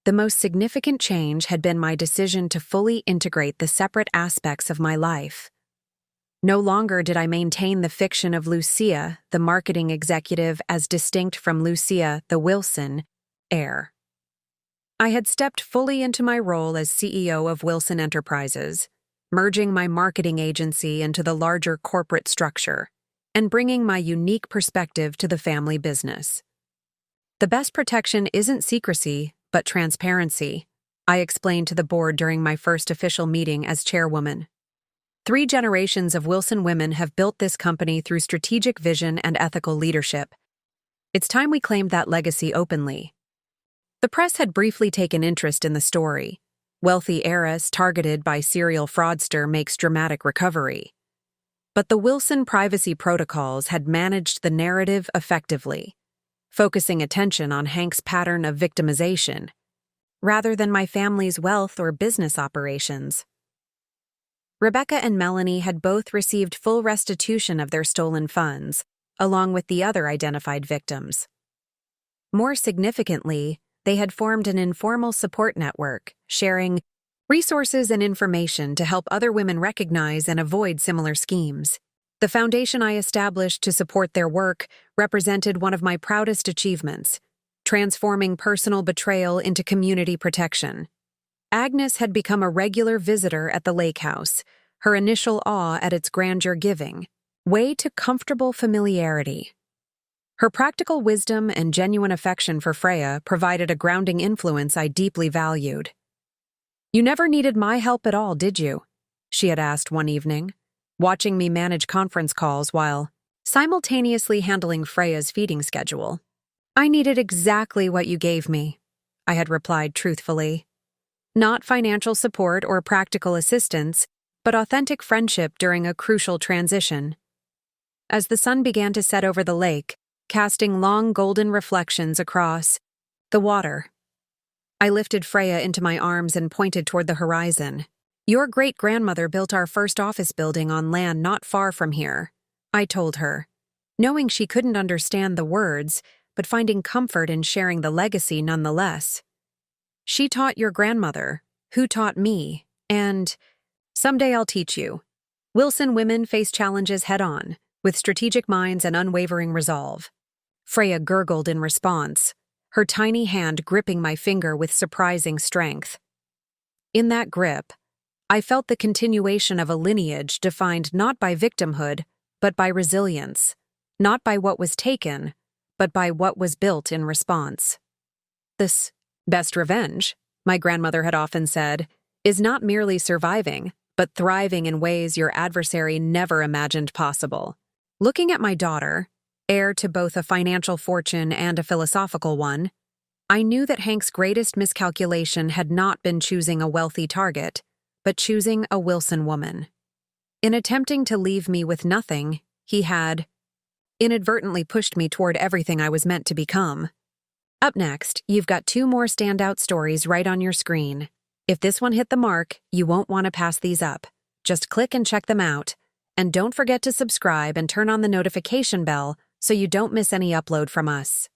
The most significant change had been my decision to fully integrate the separate aspects of my life. No longer did I maintain the fiction of Lucia, the marketing executive, as distinct from Lucia, the Wilson, heir. I had stepped fully into my role as CEO of Wilson Enterprises, merging my marketing agency into the larger corporate structure, and bringing my unique perspective to the family business. The best protection isn't secrecy, but transparency, I explained to the board during my first official meeting as chairwoman. 3 generations of Wilson women have built this company through strategic vision and ethical leadership. It's time we claimed that legacy openly. The press had briefly taken interest in the story. Wealthy heiress targeted by serial fraudster makes dramatic recovery. But the Wilson privacy protocols had managed the narrative effectively, focusing attention on Hank's pattern of victimization, rather than my family's wealth or business operations. Rebecca and Melanie had both received full restitution of their stolen funds, along with the other identified victims. More significantly, they had formed an informal support network, sharing resources and information to help other women recognize and avoid similar schemes. The foundation I established to support their work represented one of my proudest achievements, transforming personal betrayal into community protection. Agnes had become a regular visitor at the lake house, her initial awe at its grandeur giving way to comfortable familiarity. Her practical wisdom and genuine affection for Freya provided a grounding influence I deeply valued. "You never needed my help at all, did you?" she had asked one evening, watching me manage conference calls while simultaneously handling Freya's feeding schedule. "I needed exactly what you gave me," I had replied truthfully. Not financial support or practical assistance, but authentic friendship during a crucial transition. As the sun began to set over the lake, casting long golden reflections across the water, I lifted Freya into my arms and pointed toward the horizon. "Your great-grandmother built our first office building on land not far from here," I told her, knowing she couldn't understand the words, but finding comfort in sharing the legacy nonetheless. "She taught your grandmother, who taught me, and someday I'll teach you." Wilson women face challenges head-on, with strategic minds and unwavering resolve. Freya gurgled in response, her tiny hand gripping my finger with surprising strength. In that grip, I felt the continuation of a lineage defined not by victimhood, but by resilience, not by what was taken, but by what was built in response. This best revenge, my grandmother had often said, is not merely surviving, but thriving in ways your adversary never imagined possible. Looking at my daughter, heir to both a financial fortune and a philosophical one, I knew that Hank's greatest miscalculation had not been choosing a wealthy target, but choosing a Wilson woman. In attempting to leave me with nothing, he had inadvertently pushed me toward everything I was meant to become. Up next, you've got 2 more standout stories right on your screen. If this one hit the mark, you won't want to pass these up. Just click and check them out. And don't forget to subscribe and turn on the notification bell so you don't miss any upload from us.